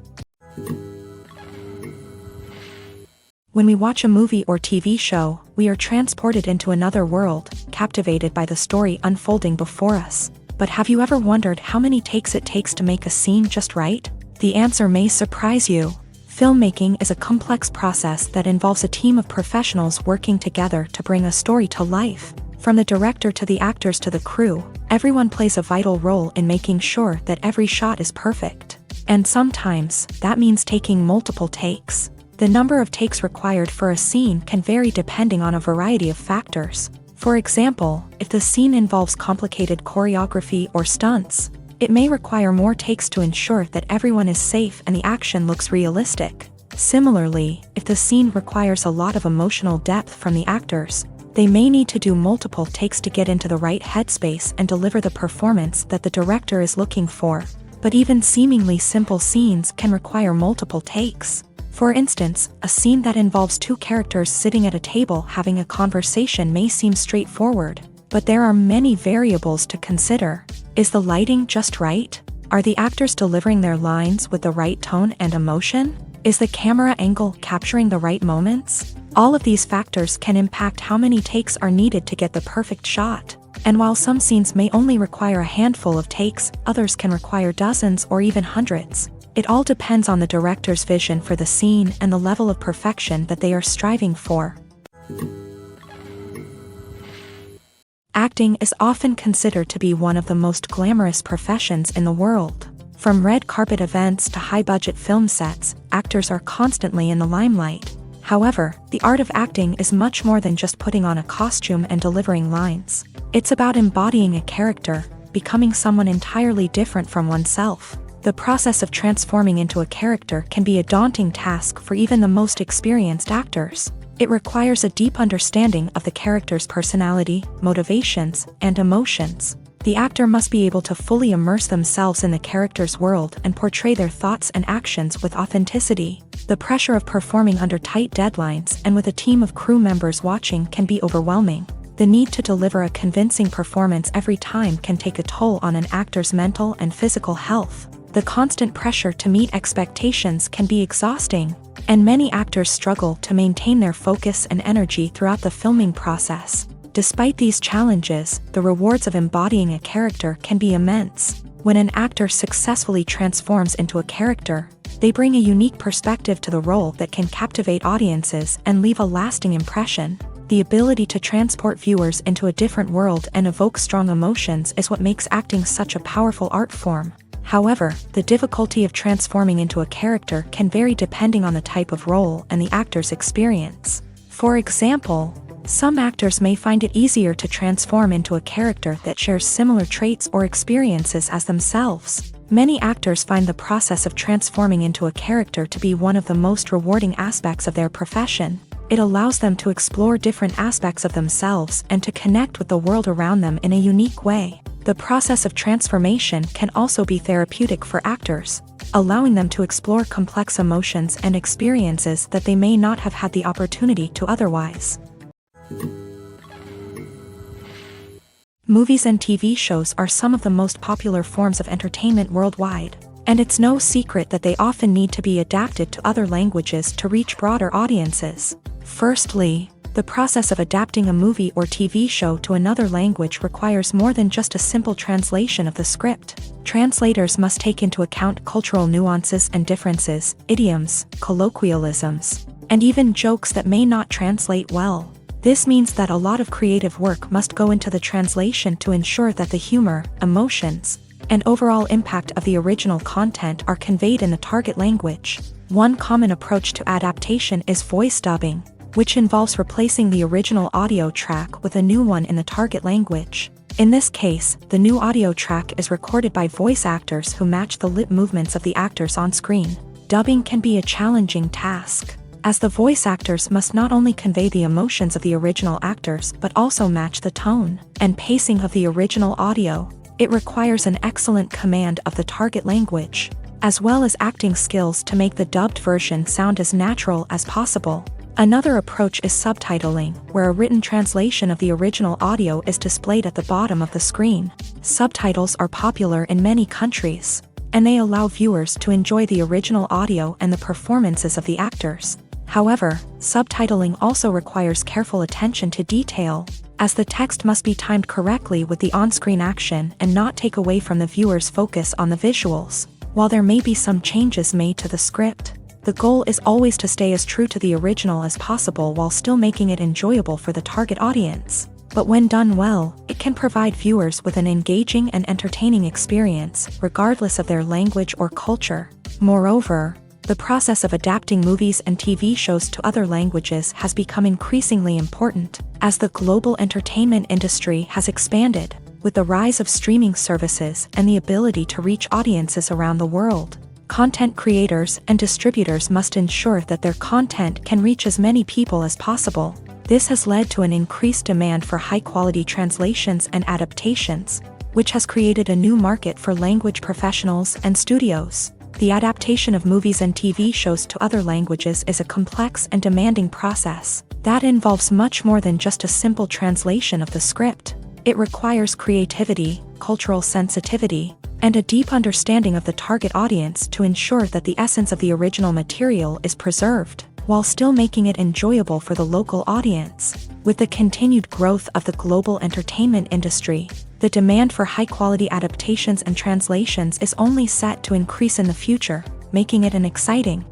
When we watch a movie or TV show, we are transported into another world, captivated by the story unfolding before us. But have you ever wondered how many takes it takes to make a scene just right? The answer may surprise you. Filmmaking is a complex process that involves a team of professionals working together to bring a story to life. From the director to the actors to the crew, everyone plays a vital role in making sure that every shot is perfect. And sometimes, that means taking multiple takes. The number of takes required for a scene can vary depending on a variety of factors. For example, if the scene involves complicated choreography or stunts, it may require more takes to ensure that everyone is safe and the action looks realistic. Similarly, if the scene requires a lot of emotional depth from the actors, they may need to do multiple takes to get into the right headspace and deliver the performance that the director is looking for. But even seemingly simple scenes can require multiple takes. For instance, a scene that involves two characters sitting at a table having a conversation may seem straightforward, but there are many variables to consider. Is the lighting just right? Are the actors delivering their lines with the right tone and emotion? Is the camera angle capturing the right moments? All of these factors can impact how many takes are needed to get the perfect shot. And while some scenes may only require a handful of takes, others can require dozens or even hundreds. It all depends on the director's vision for the scene and the level of perfection that they are striving for. Acting is often considered to be one of the most glamorous professions in the world. From red carpet events to high-budget film sets, actors are constantly in the limelight. However, the art of acting is much more than just putting on a costume and delivering lines. It's about embodying a character, becoming someone entirely different from oneself. The process of transforming into a character can be a daunting task for even the most experienced actors. It requires a deep understanding of the character's personality, motivations, and emotions. The actor must be able to fully immerse themselves in the character's world and portray their thoughts and actions with authenticity. The pressure of performing under tight deadlines and with a team of crew members watching can be overwhelming. The need to deliver a convincing performance every time can take a toll on an actor's mental and physical health. The constant pressure to meet expectations can be exhausting, and many actors struggle to maintain their focus and energy throughout the filming process. Despite these challenges, the rewards of embodying a character can be immense. When an actor successfully transforms into a character, they bring a unique perspective to the role that can captivate audiences and leave a lasting impression. The ability to transport viewers into a different world and evoke strong emotions is what makes acting such a powerful art form. However, the difficulty of transforming into a character can vary depending on the type of role and the actor's experience. For example, some actors may find it easier to transform into a character that shares similar traits or experiences as themselves. Many actors find the process of transforming into a character to be one of the most rewarding aspects of their profession. It allows them to explore different aspects of themselves and to connect with the world around them in a unique way. The process of transformation can also be therapeutic for actors, allowing them to explore complex emotions and experiences that they may not have had the opportunity to otherwise. Movies and TV shows are some of the most popular forms of entertainment worldwide, and it's no secret that they often need to be adapted to other languages to reach broader audiences. Firstly, the process of adapting a movie or TV show to another language requires more than just a simple translation of the script. Translators must take into account cultural nuances and differences, idioms, colloquialisms, and even jokes that may not translate well. This means that a lot of creative work must go into the translation to ensure that the humor, emotions, and overall impact of the original content are conveyed in the target language. One common approach to adaptation is voice dubbing, which involves replacing the original audio track with a new one in the target language. In this case, the new audio track is recorded by voice actors who match the lip movements of the actors on screen. Dubbing can be a challenging task, as the voice actors must not only convey the emotions of the original actors but also match the tone and pacing of the original audio. It requires an excellent command of the target language, as well as acting skills to make the dubbed version sound as natural as possible. Another approach is subtitling, where a written translation of the original audio is displayed at the bottom of the screen. Subtitles are popular in many countries, and they allow viewers to enjoy the original audio and the performances of the actors. However, subtitling also requires careful attention to detail, as the text must be timed correctly with the on-screen action and not take away from the viewer's focus on the visuals. While there may be some changes made to the script, the goal is always to stay as true to the original as possible while still making it enjoyable for the target audience. But when done well, it can provide viewers with an engaging and entertaining experience, regardless of their language or culture. Moreover, the process of adapting movies and TV shows to other languages has become increasingly important, as the global entertainment industry has expanded, with the rise of streaming services and the ability to reach audiences around the world. Content creators and distributors must ensure that their content can reach as many people as possible. This has led to an increased demand for high-quality translations and adaptations, which has created a new market for language professionals and studios. The adaptation of movies and TV shows to other languages is a complex and demanding process that involves much more than just a simple translation of the script. It requires creativity, cultural sensitivity, and a deep understanding of the target audience to ensure that the essence of the original material is preserved, while still making it enjoyable for the local audience. With the continued growth of the global entertainment industry, the demand for high-quality adaptations and translations is only set to increase in the future. making it an exciting.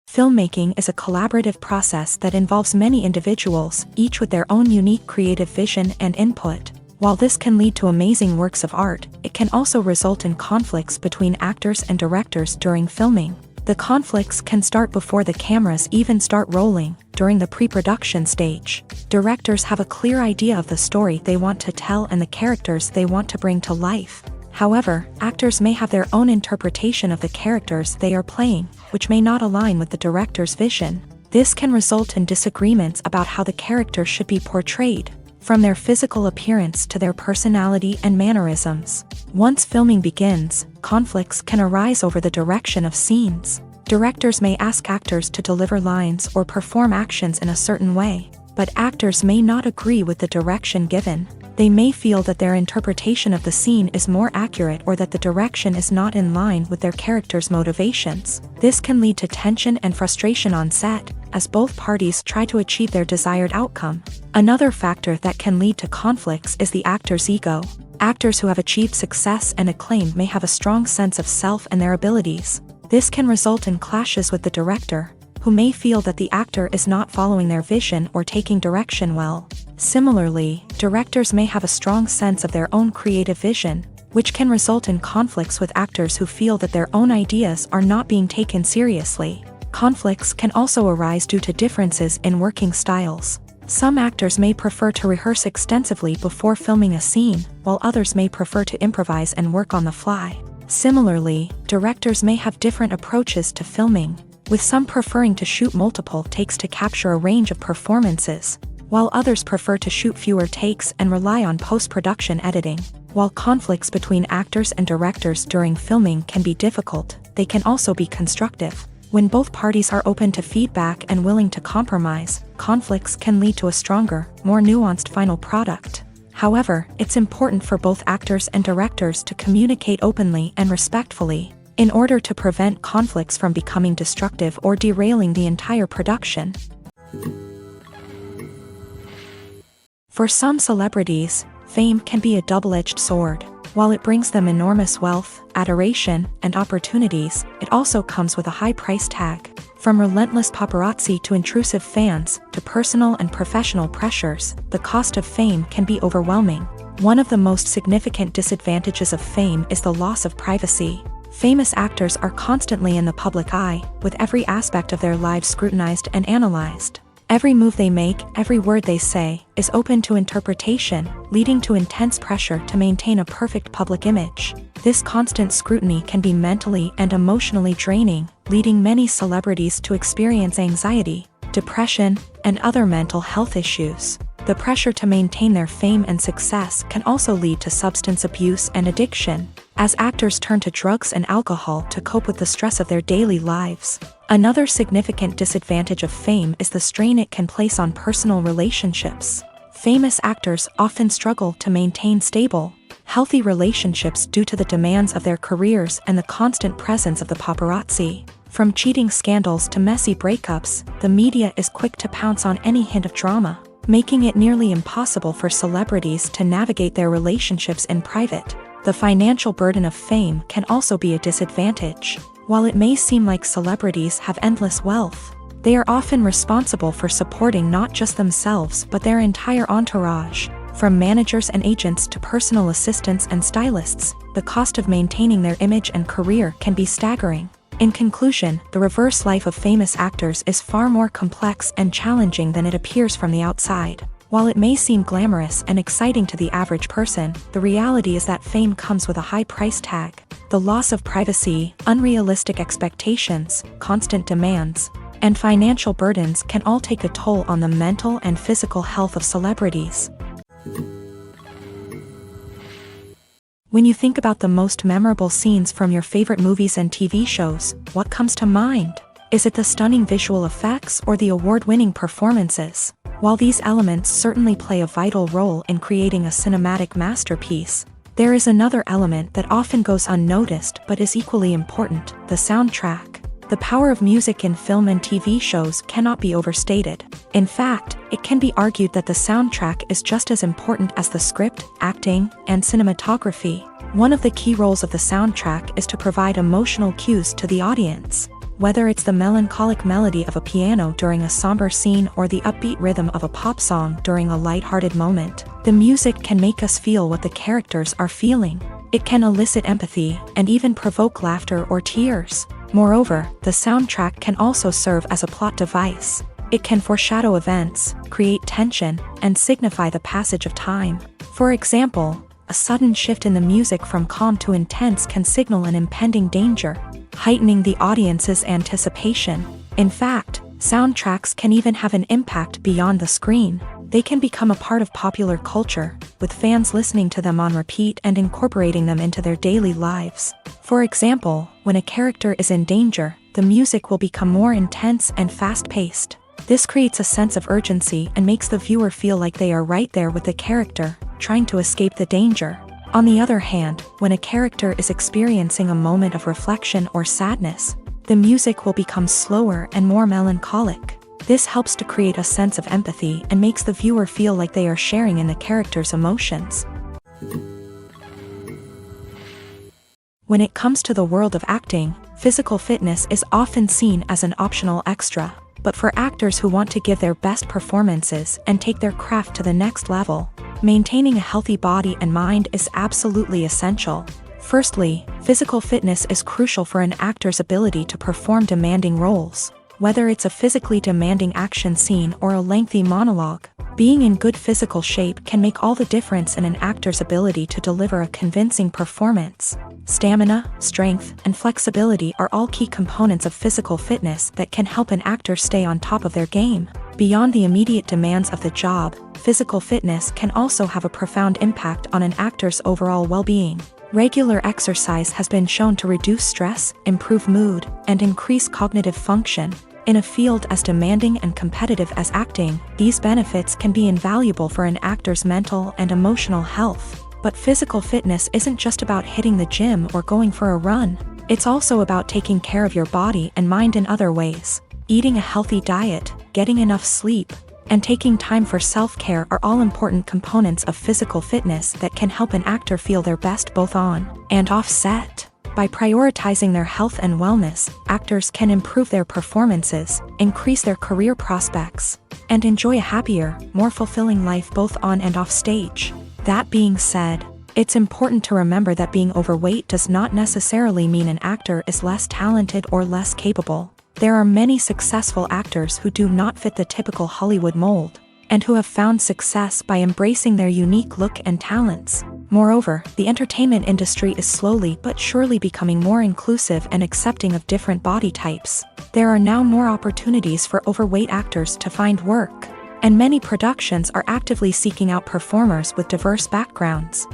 Filmmaking is a collaborative process that involves many individuals, each with their own unique creative vision and input. While this can lead to amazing works of art, it can also result in conflicts between actors and directors during filming. The conflicts can start before the cameras even start rolling, during the pre-production stage. Directors have a clear idea of the story they want to tell and the characters they want to bring to life. However, actors may have their own interpretation of the characters they are playing, which may not align with the director's vision. This can result in disagreements about how the character should be portrayed, from their physical appearance to their personality and mannerisms. Once filming begins, conflicts can arise over the direction of scenes. Directors may ask actors to deliver lines or perform actions in a certain way, but actors may not agree with the direction given. They may feel that their interpretation of the scene is more accurate or that the direction is not in line with their character's motivations. This can lead to tension and frustration on set, as both parties try to achieve their desired outcome. Another factor that can lead to conflicts is the actor's ego. Actors who have achieved success and acclaim may have a strong sense of self and their abilities. This can result in clashes with the director, who may feel that the actor is not following their vision or taking direction well. Similarly, directors may have a strong sense of their own creative vision, which can result in conflicts with actors who feel that their own ideas are not being taken seriously. Conflicts can also arise due to differences in working styles. Some actors may prefer to rehearse extensively before filming a scene, while others may prefer to improvise and work on the fly. Similarly, directors may have different approaches to filming, with some preferring to shoot multiple takes to capture a range of performances, while others prefer to shoot fewer takes and rely on post-production editing. While conflicts between actors and directors during filming can be difficult, they can also be constructive. When both parties are open to feedback and willing to compromise, conflicts can lead to a stronger, more nuanced final product. However, it's important for both actors and directors to communicate openly and respectfully, in order to prevent conflicts from becoming destructive or derailing the entire production. For some celebrities, fame can be a double-edged sword. While it brings them enormous wealth, adoration, and opportunities, it also comes with a high price tag. From relentless paparazzi to intrusive fans, to personal and professional pressures, the cost of fame can be overwhelming. One of the most significant disadvantages of fame is the loss of privacy. Famous actors are constantly in the public eye, with every aspect of their lives scrutinized and analyzed. Every move they make, every word they say, is open to interpretation, leading to intense pressure to maintain a perfect public image. This constant scrutiny can be mentally and emotionally draining, leading many celebrities to experience anxiety, depression, and other mental health issues. The pressure to maintain their fame and success can also lead to substance abuse and addiction, as actors turn to drugs and alcohol to cope with the stress of their daily lives. Another significant disadvantage of fame is the strain it can place on personal relationships. Famous actors often struggle to maintain stable, healthy relationships due to the demands of their careers and the constant presence of the paparazzi. From cheating scandals to messy breakups, the media is quick to pounce on any hint of drama, making it nearly impossible for celebrities to navigate their relationships in private. The financial burden of fame can also be a disadvantage. While it may seem like celebrities have endless wealth, they are often responsible for supporting not just themselves but their entire entourage. From managers and agents to personal assistants and stylists, the cost of maintaining their image and career can be staggering. In conclusion, the reverse life of famous actors is far more complex and challenging than it appears from the outside. While it may seem glamorous and exciting to the average person, the reality is that fame comes with a high price tag. The loss of privacy, unrealistic expectations, constant demands, and financial burdens can all take a toll on the mental and physical health of celebrities. When you think about the most memorable scenes from your favorite movies and TV shows, what comes to mind? Is it the stunning visual effects or the award-winning performances? While these elements certainly play a vital role in creating a cinematic masterpiece, there is another element that often goes unnoticed but is equally important: the soundtrack. The power of music in film and TV shows cannot be overstated. In fact, it can be argued that the soundtrack is just as important as the script, acting, and cinematography. One of the key roles of the soundtrack is to provide emotional cues to the audience. Whether it's the melancholic melody of a piano during a somber scene or the upbeat rhythm of a pop song during a lighthearted moment, the music can make us feel what the characters are feeling. It can elicit empathy and even provoke laughter or tears. Moreover, the soundtrack can also serve as a plot device. It can foreshadow events, create tension, and signify the passage of time. For example, a sudden shift in the music from calm to intense can signal an impending danger, heightening the audience's anticipation. In fact, soundtracks can even have an impact beyond the screen. They can become a part of popular culture, with fans listening to them on repeat and incorporating them into their daily lives. For example, when a character is in danger, the music will become more intense and fast-paced. This creates a sense of urgency and makes the viewer feel like they are right there with the character, trying to escape the danger. On the other hand, when a character is experiencing a moment of reflection or sadness, the music will become slower and more melancholic. This helps to create a sense of empathy and makes the viewer feel like they are sharing in the character's emotions. When it comes to the world of acting, physical fitness is often seen as an optional extra. But for actors who want to give their best performances and take their craft to the next level, maintaining a healthy body and mind is absolutely essential. Firstly, physical fitness is crucial for an actor's ability to perform demanding roles. Whether it's a physically demanding action scene or a lengthy monologue, being in good physical shape can make all the difference in an actor's ability to deliver a convincing performance. Stamina, strength, and flexibility are all key components of physical fitness that can help an actor stay on top of their game. Beyond the immediate demands of the job, physical fitness can also have a profound impact on an actor's overall well-being. Regular exercise has been shown to reduce stress, improve mood, and increase cognitive function. In a field as demanding and competitive as acting, these benefits can be invaluable for an actor's mental and emotional health. But physical fitness isn't just about hitting the gym or going for a run. It's also about taking care of your body and mind in other ways. Eating a healthy diet, getting enough sleep, and taking time for self-care are all important components of physical fitness that can help an actor feel their best both on and off set. By prioritizing their health and wellness, actors can improve their performances, increase their career prospects, and enjoy a happier, more fulfilling life both on and off stage. That being said, it's important to remember that being overweight does not necessarily mean an actor is less talented or less capable. There are many successful actors who do not fit the typical Hollywood mold, and who have found success by embracing their unique look and talents. Moreover, the entertainment industry is slowly but surely becoming more inclusive and accepting of different body types. There are now more opportunities for overweight actors to find work, and many productions are actively seeking out performers with diverse backgrounds.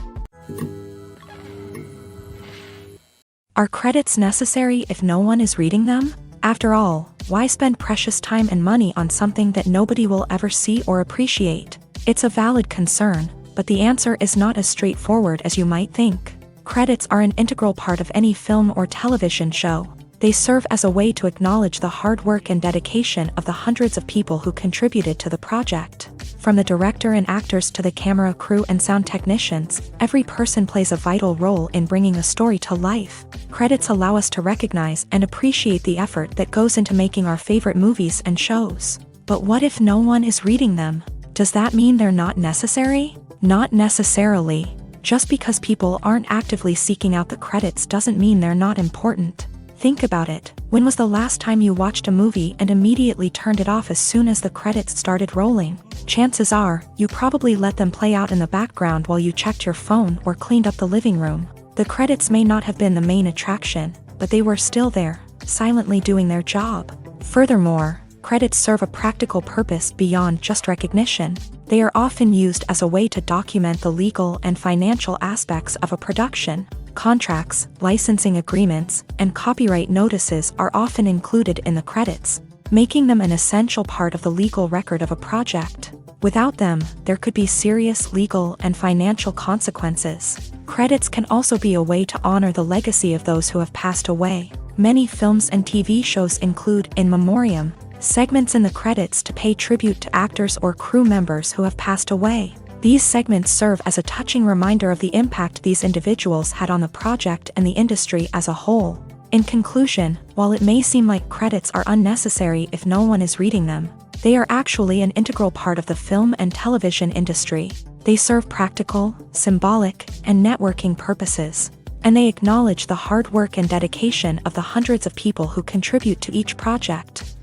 Are credits necessary if no one is reading them? After all, why spend precious time and money on something that nobody will ever see or appreciate? It's a valid concern, but the answer is not as straightforward as you might think. Credits are an integral part of any film or television show. They serve as a way to acknowledge the hard work and dedication of the hundreds of people who contributed to the project. From the director and actors to the camera crew and sound technicians, every person plays a vital role in bringing a story to life. Credits allow us to recognize and appreciate the effort that goes into making our favorite movies and shows. But what if no one is reading them? Does that mean they're not necessary? Not necessarily. Just because people aren't actively seeking out the credits doesn't mean they're not important. Think about it. When was the last time you watched a movie and immediately turned it off as soon as the credits started rolling? Chances are, you probably let them play out in the background while you checked your phone or cleaned up the living room. The credits may not have been the main attraction, but they were still there, silently doing their job. Furthermore, credits serve a practical purpose beyond just recognition. They are often used as a way to document the legal and financial aspects of a production. Contracts, licensing agreements, and copyright notices are often included in the credits, making them an essential part of the legal record of a project. Without them, there could be serious legal and financial consequences. Credits can also be a way to honor the legacy of those who have passed away. Many films and TV shows include in memoriam segments in the credits to pay tribute to actors or crew members who have passed away. These segments serve as a touching reminder of the impact these individuals had on the project and the industry as a whole. In conclusion, while it may seem like credits are unnecessary if no one is reading them, they are actually an integral part of the film and television industry. They serve practical, symbolic, and networking purposes, and they acknowledge the hard work and dedication of the hundreds of people who contribute to each project.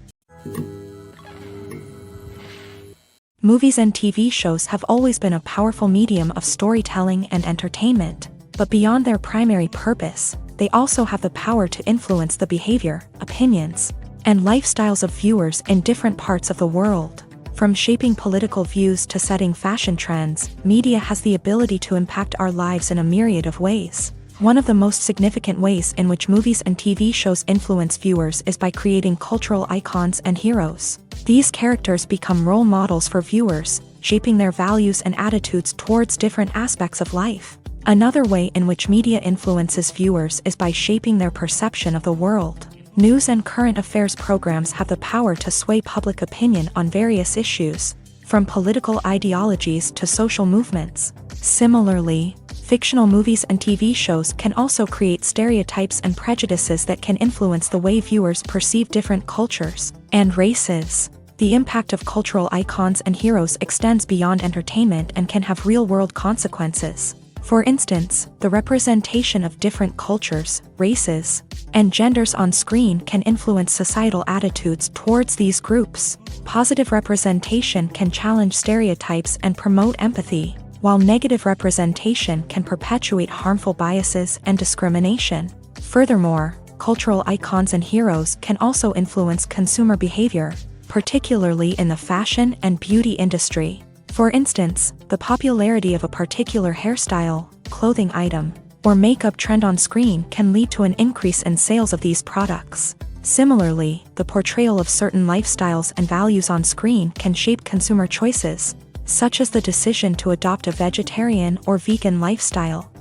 Movies and TV shows have always been a powerful medium of storytelling and entertainment, but beyond their primary purpose, they also have the power to influence the behavior, opinions, and lifestyles of viewers in different parts of the world. From shaping political views to setting fashion trends, media has the ability to impact our lives in a myriad of ways. One of the most significant ways in which movies and TV shows influence viewers is by creating cultural icons and heroes. These characters become role models for viewers, shaping their values and attitudes towards different aspects of life. Another way in which media influences viewers is by shaping their perception of the world. News and current affairs programs have the power to sway public opinion on various issues, from political ideologies to social movements. Similarly, fictional movies and TV shows can also create stereotypes and prejudices that can influence the way viewers perceive different cultures and races. The impact of cultural icons and heroes extends beyond entertainment and can have real-world consequences. For instance, the representation of different cultures, races, and genders on screen can influence societal attitudes towards these groups. Positive representation can challenge stereotypes and promote empathy, while negative representation can perpetuate harmful biases and discrimination. Furthermore, cultural icons and heroes can also influence consumer behavior, particularly in the fashion and beauty industry. For instance, the popularity of a particular hairstyle, clothing item, or makeup trend on screen can lead to an increase in sales of these products. Similarly, the portrayal of certain lifestyles and values on screen can shape consumer choices, such as the decision to adopt a vegetarian or vegan lifestyle.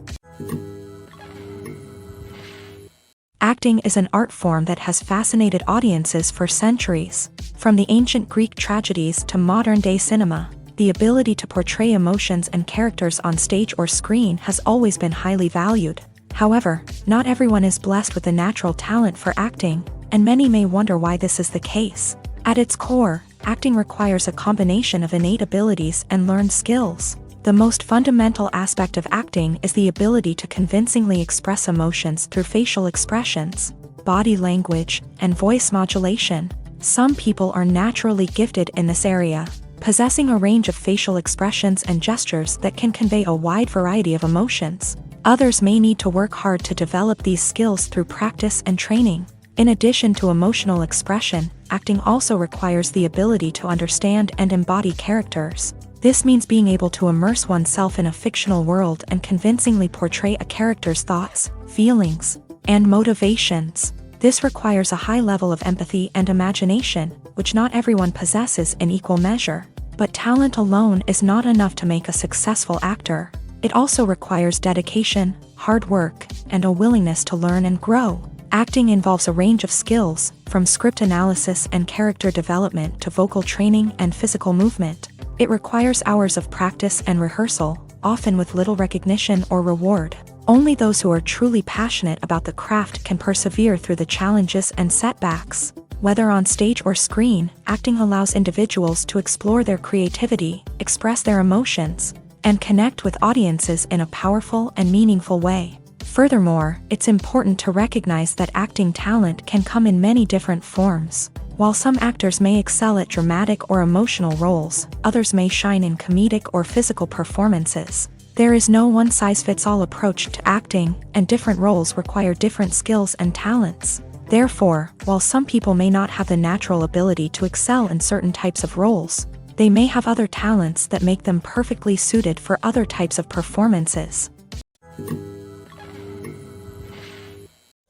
Acting is an art form that has fascinated audiences for centuries. From the ancient Greek tragedies to modern-day cinema, the ability to portray emotions and characters on stage or screen has always been highly valued. However, not everyone is blessed with a natural talent for acting, and many may wonder why this is the case. At its core, acting requires a combination of innate abilities and learned skills. The most fundamental aspect of acting is the ability to convincingly express emotions through facial expressions, body language, and voice modulation. Some people are naturally gifted in this area, possessing a range of facial expressions and gestures that can convey a wide variety of emotions. Others may need to work hard to develop these skills through practice and training. In addition to emotional expression, acting also requires the ability to understand and embody characters. This means being able to immerse oneself in a fictional world and convincingly portray a character's thoughts, feelings, and motivations. This requires a high level of empathy and imagination, which not everyone possesses in equal measure. But talent alone is not enough to make a successful actor. It also requires dedication, hard work, and a willingness to learn and grow. Acting involves a range of skills, from script analysis and character development to vocal training and physical movement. It requires hours of practice and rehearsal, often with little recognition or reward. Only those who are truly passionate about the craft can persevere through the challenges and setbacks. Whether on stage or screen, acting allows individuals to explore their creativity, express their emotions, and connect with audiences in a powerful and meaningful way. Furthermore, it's important to recognize that acting talent can come in many different forms. While some actors may excel at dramatic or emotional roles, others may shine in comedic or physical performances. There is no one-size-fits-all approach to acting, and different roles require different skills and talents. Therefore, while some people may not have the natural ability to excel in certain types of roles, they may have other talents that make them perfectly suited for other types of performances.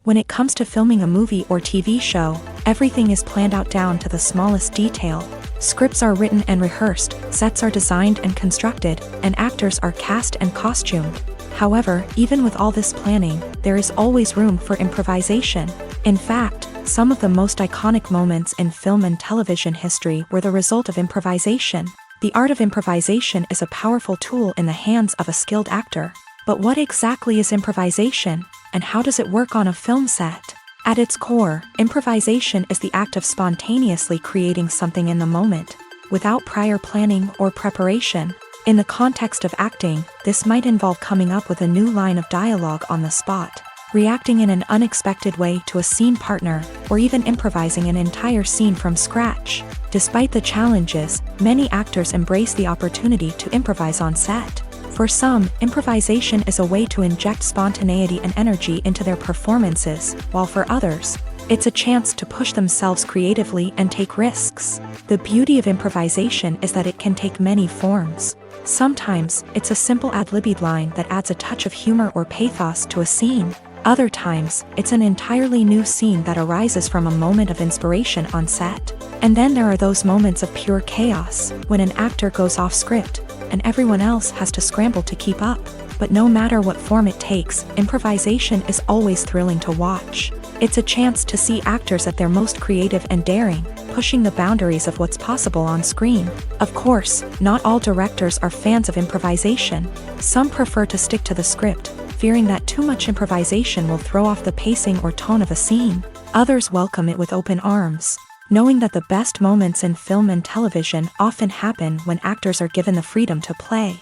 When it comes to filming a movie or TV show, everything is planned out down to the smallest detail. Scripts are written and rehearsed, sets are designed and constructed, and actors are cast and costumed. However, even with all this planning, there is always room for improvisation. In fact, some of the most iconic moments in film and television history were the result of improvisation. The art of improvisation is a powerful tool in the hands of a skilled actor. But what exactly is improvisation, and how does it work on a film set? At its core, improvisation is the act of spontaneously creating something in the moment, without prior planning or preparation. In the context of acting, this might involve coming up with a new line of dialogue on the spot, reacting in an unexpected way to a scene partner, or even improvising an entire scene from scratch. Despite the challenges, many actors embrace the opportunity to improvise on set. For some, improvisation is a way to inject spontaneity and energy into their performances, while for others, it's a chance to push themselves creatively and take risks. The beauty of improvisation is that it can take many forms. Sometimes, it's a simple ad-libbed line that adds a touch of humor or pathos to a scene. Other times, it's an entirely new scene that arises from a moment of inspiration on set. And then there are those moments of pure chaos, when an actor goes off script, and everyone else has to scramble to keep up. But no matter what form it takes, improvisation is always thrilling to watch. It's a chance to see actors at their most creative and daring, pushing the boundaries of what's possible on screen. Of course, not all directors are fans of improvisation. Some prefer to stick to the script, fearing that too much improvisation will throw off the pacing or tone of a scene. Others welcome it with open arms, knowing that the best moments in film and television often happen when actors are given the freedom to play.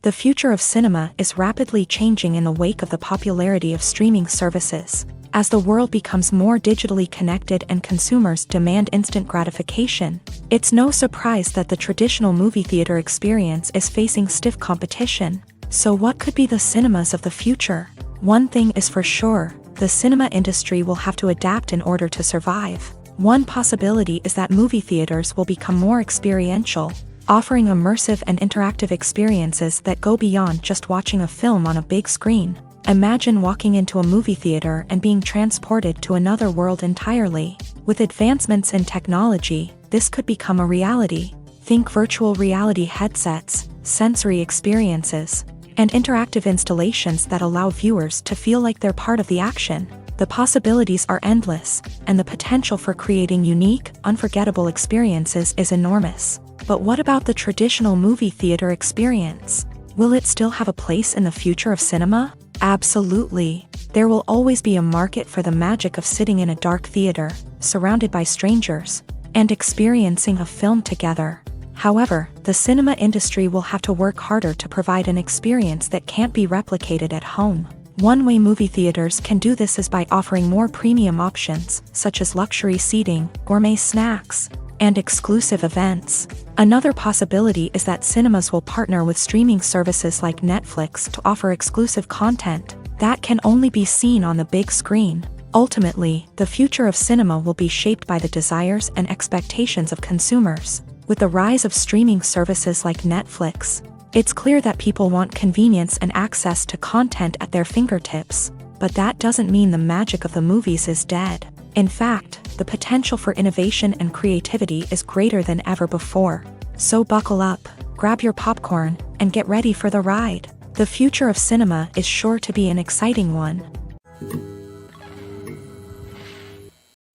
The future of cinema is rapidly changing in the wake of the popularity of streaming services. As the world becomes more digitally connected and consumers demand instant gratification, it's no surprise that the traditional movie theater experience is facing stiff competition. So what could be the cinemas of the future? One thing is for sure, the cinema industry will have to adapt in order to survive. One possibility is that movie theaters will become more experiential, offering immersive and interactive experiences that go beyond just watching a film on a big screen. Imagine walking into a movie theater and being transported to another world entirely. With advancements in technology, this could become a reality. Think virtual reality headsets, sensory experiences, and interactive installations that allow viewers to feel like they're part of the action. The possibilities are endless, and the potential for creating unique, unforgettable experiences is enormous. But what about the traditional movie theater experience? Will it still have a place in the future of cinema? Absolutely. There will always be a market for the magic of sitting in a dark theater, surrounded by strangers, and experiencing a film together. However, the cinema industry will have to work harder to provide an experience that can't be replicated at home. One way movie theaters can do this is by offering more premium options, such as luxury seating, gourmet snacks, and exclusive events. Another possibility is that cinemas will partner with streaming services like Netflix to offer exclusive content that can only be seen on the big screen. Ultimately, the future of cinema will be shaped by the desires and expectations of consumers. With the rise of streaming services like Netflix, it's clear that people want convenience and access to content at their fingertips. But that doesn't mean the magic of the movies is dead. In fact, the potential for innovation and creativity is greater than ever before. So buckle up, grab your popcorn, and get ready for the ride. The future of cinema is sure to be an exciting one.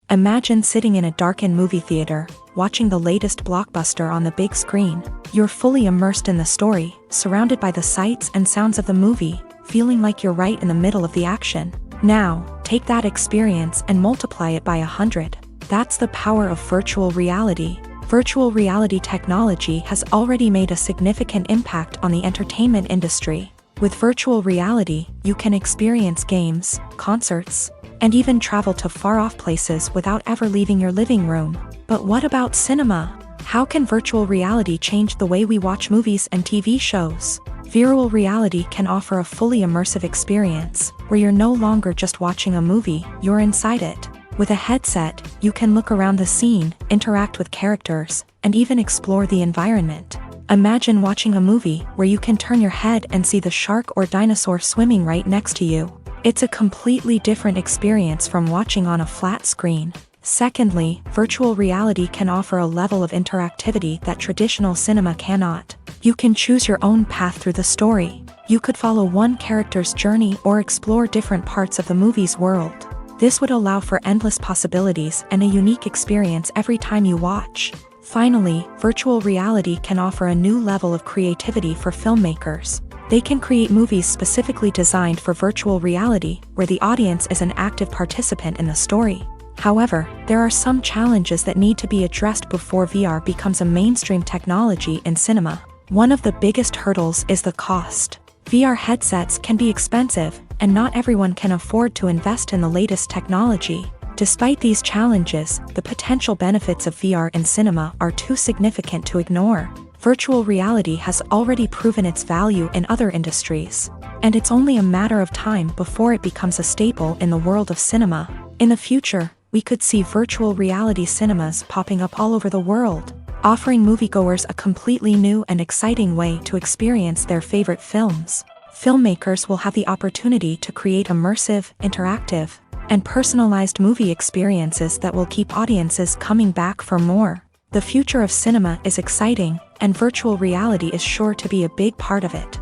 Imagine sitting in a darkened movie theater, watching the latest blockbuster on the big screen. You're fully immersed in the story, surrounded by the sights and sounds of the movie, feeling like you're right in the middle of the action. Now, take that experience and multiply it by 100. That's the power of virtual reality. Virtual reality technology has already made a significant impact on the entertainment industry. With virtual reality, you can experience games, concerts, and even travel to far-off places without ever leaving your living room. But what about cinema? How can virtual reality change the way we watch movies and TV shows? Virtual reality can offer a fully immersive experience, where you're no longer just watching a movie, you're inside it. With a headset, you can look around the scene, interact with characters, and even explore the environment. Imagine watching a movie where you can turn your head and see the shark or dinosaur swimming right next to you. It's a completely different experience from watching on a flat screen. Secondly, virtual reality can offer a level of interactivity that traditional cinema cannot. You can choose your own path through the story. You could follow one character's journey or explore different parts of the movie's world. This would allow for endless possibilities and a unique experience every time you watch. Finally, virtual reality can offer a new level of creativity for filmmakers. They can create movies specifically designed for virtual reality, where the audience is an active participant in the story. However, there are some challenges that need to be addressed before VR becomes a mainstream technology in cinema. One of the biggest hurdles is the cost. VR headsets can be expensive, and not everyone can afford to invest in the latest technology. Despite these challenges, the potential benefits of VR in cinema are too significant to ignore. Virtual reality has already proven its value in other industries, and it's only a matter of time before it becomes a staple in the world of cinema. In the future, we could see virtual reality cinemas popping up all over the world, offering moviegoers a completely new and exciting way to experience their favorite films. Filmmakers will have the opportunity to create immersive, interactive, and personalized movie experiences that will keep audiences coming back for more. The future of cinema is exciting, and virtual reality is sure to be a big part of it.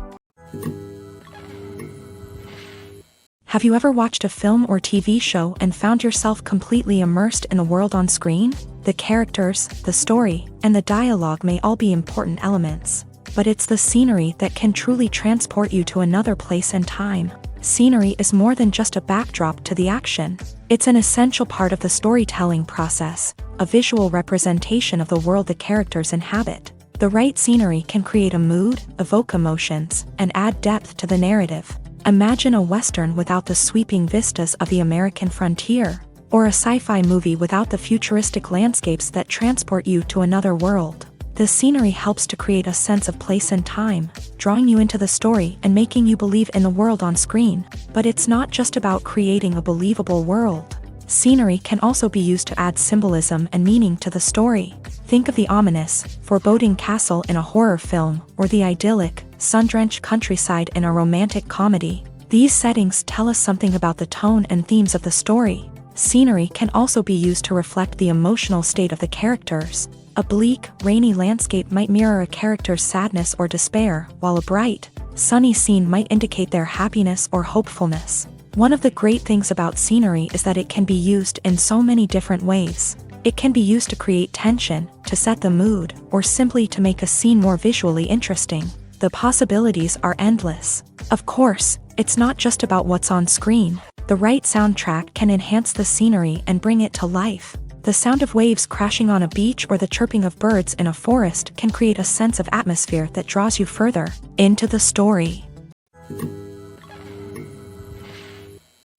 Have you ever watched a film or TV show and found yourself completely immersed in the world on screen? The characters, the story, and the dialogue may all be important elements, but it's the scenery that can truly transport you to another place and time. Scenery is more than just a backdrop to the action. It's an essential part of the storytelling process, a visual representation of the world the characters inhabit. The right scenery can create a mood, evoke emotions, and add depth to the narrative. Imagine a Western without the sweeping vistas of the American frontier, or a sci-fi movie without the futuristic landscapes that transport you to another world. The scenery helps to create a sense of place and time, drawing you into the story and making you believe in the world on screen. But it's not just about creating a believable world. Scenery can also be used to add symbolism and meaning to the story. Think of the ominous, foreboding castle in a horror film, or the idyllic, sun-drenched countryside in a romantic comedy. These settings tell us something about the tone and themes of the story. Scenery can also be used to reflect the emotional state of the characters. A bleak, rainy landscape might mirror a character's sadness or despair, while a bright, sunny scene might indicate their happiness or hopefulness. One of the great things about scenery is that it can be used in so many different ways. It can be used to create tension, to set the mood, or simply to make a scene more visually interesting. The possibilities are endless. Of course, it's not just about what's on screen. The right soundtrack can enhance the scenery and bring it to life. The sound of waves crashing on a beach or the chirping of birds in a forest can create a sense of atmosphere that draws you further into the story.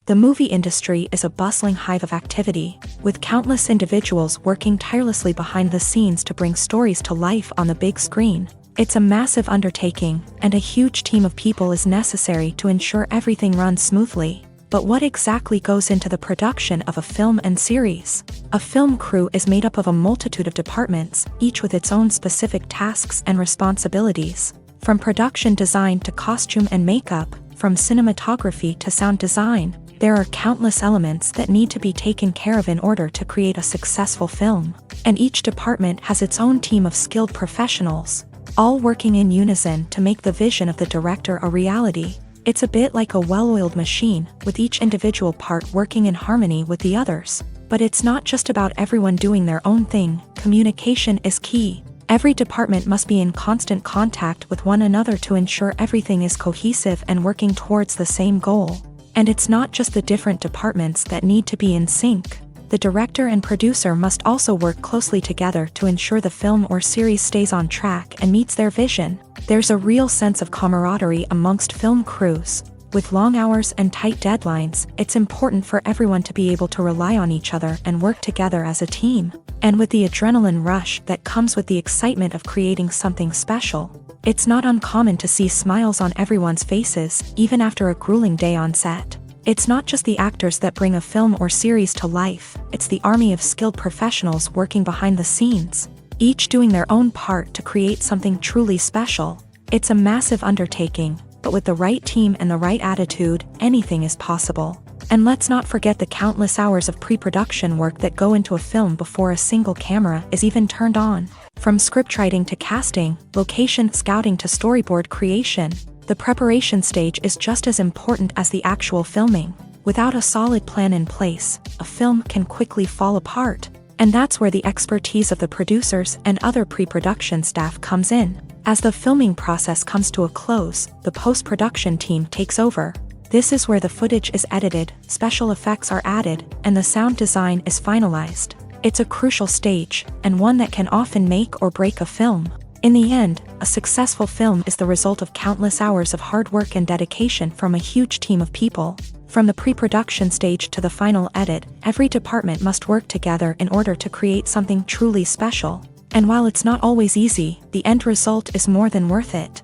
The movie industry is a bustling hive of activity, with countless individuals working tirelessly behind the scenes to bring stories to life on the big screen. It's a massive undertaking, and a huge team of people is necessary to ensure everything runs smoothly. But what exactly goes into the production of a film and series? A film crew is made up of a multitude of departments, each with its own specific tasks and responsibilities. From production design to costume and makeup, from cinematography to sound design, there are countless elements that need to be taken care of in order to create a successful film. And each department has its own team of skilled professionals, all working in unison to make the vision of the director a reality. It's a bit like a well-oiled machine, with each individual part working in harmony with the others. But it's not just about everyone doing their own thing. Communication is key. Every department must be in constant contact with one another to ensure everything is cohesive and working towards the same goal. And it's not just the different departments that need to be in sync. The director and producer must also work closely together to ensure the film or series stays on track and meets their vision. There's a real sense of camaraderie amongst film crews. With long hours and tight deadlines, it's important for everyone to be able to rely on each other and work together as a team. And with the adrenaline rush that comes with the excitement of creating something special, it's not uncommon to see smiles on everyone's faces, even after a grueling day on set. It's not just the actors that bring a film or series to life, it's the army of skilled professionals working behind the scenes, each doing their own part to create something truly special. It's a massive undertaking, but with the right team and the right attitude, anything is possible. And let's not forget the countless hours of pre-production work that go into a film before a single camera is even turned on. From scriptwriting to casting, location scouting to storyboard creation, the preparation stage is just as important as the actual filming. Without a solid plan in place, a film can quickly fall apart. And that's where the expertise of the producers and other pre-production staff comes in. As the filming process comes to a close, the post-production team takes over. This is where the footage is edited, special effects are added, and the sound design is finalized. It's a crucial stage, and one that can often make or break a film. In the end, a successful film is the result of countless hours of hard work and dedication from a huge team of people. From the pre-production stage to the final edit, every department must work together in order to create something truly special. And while it's not always easy, the end result is more than worth it.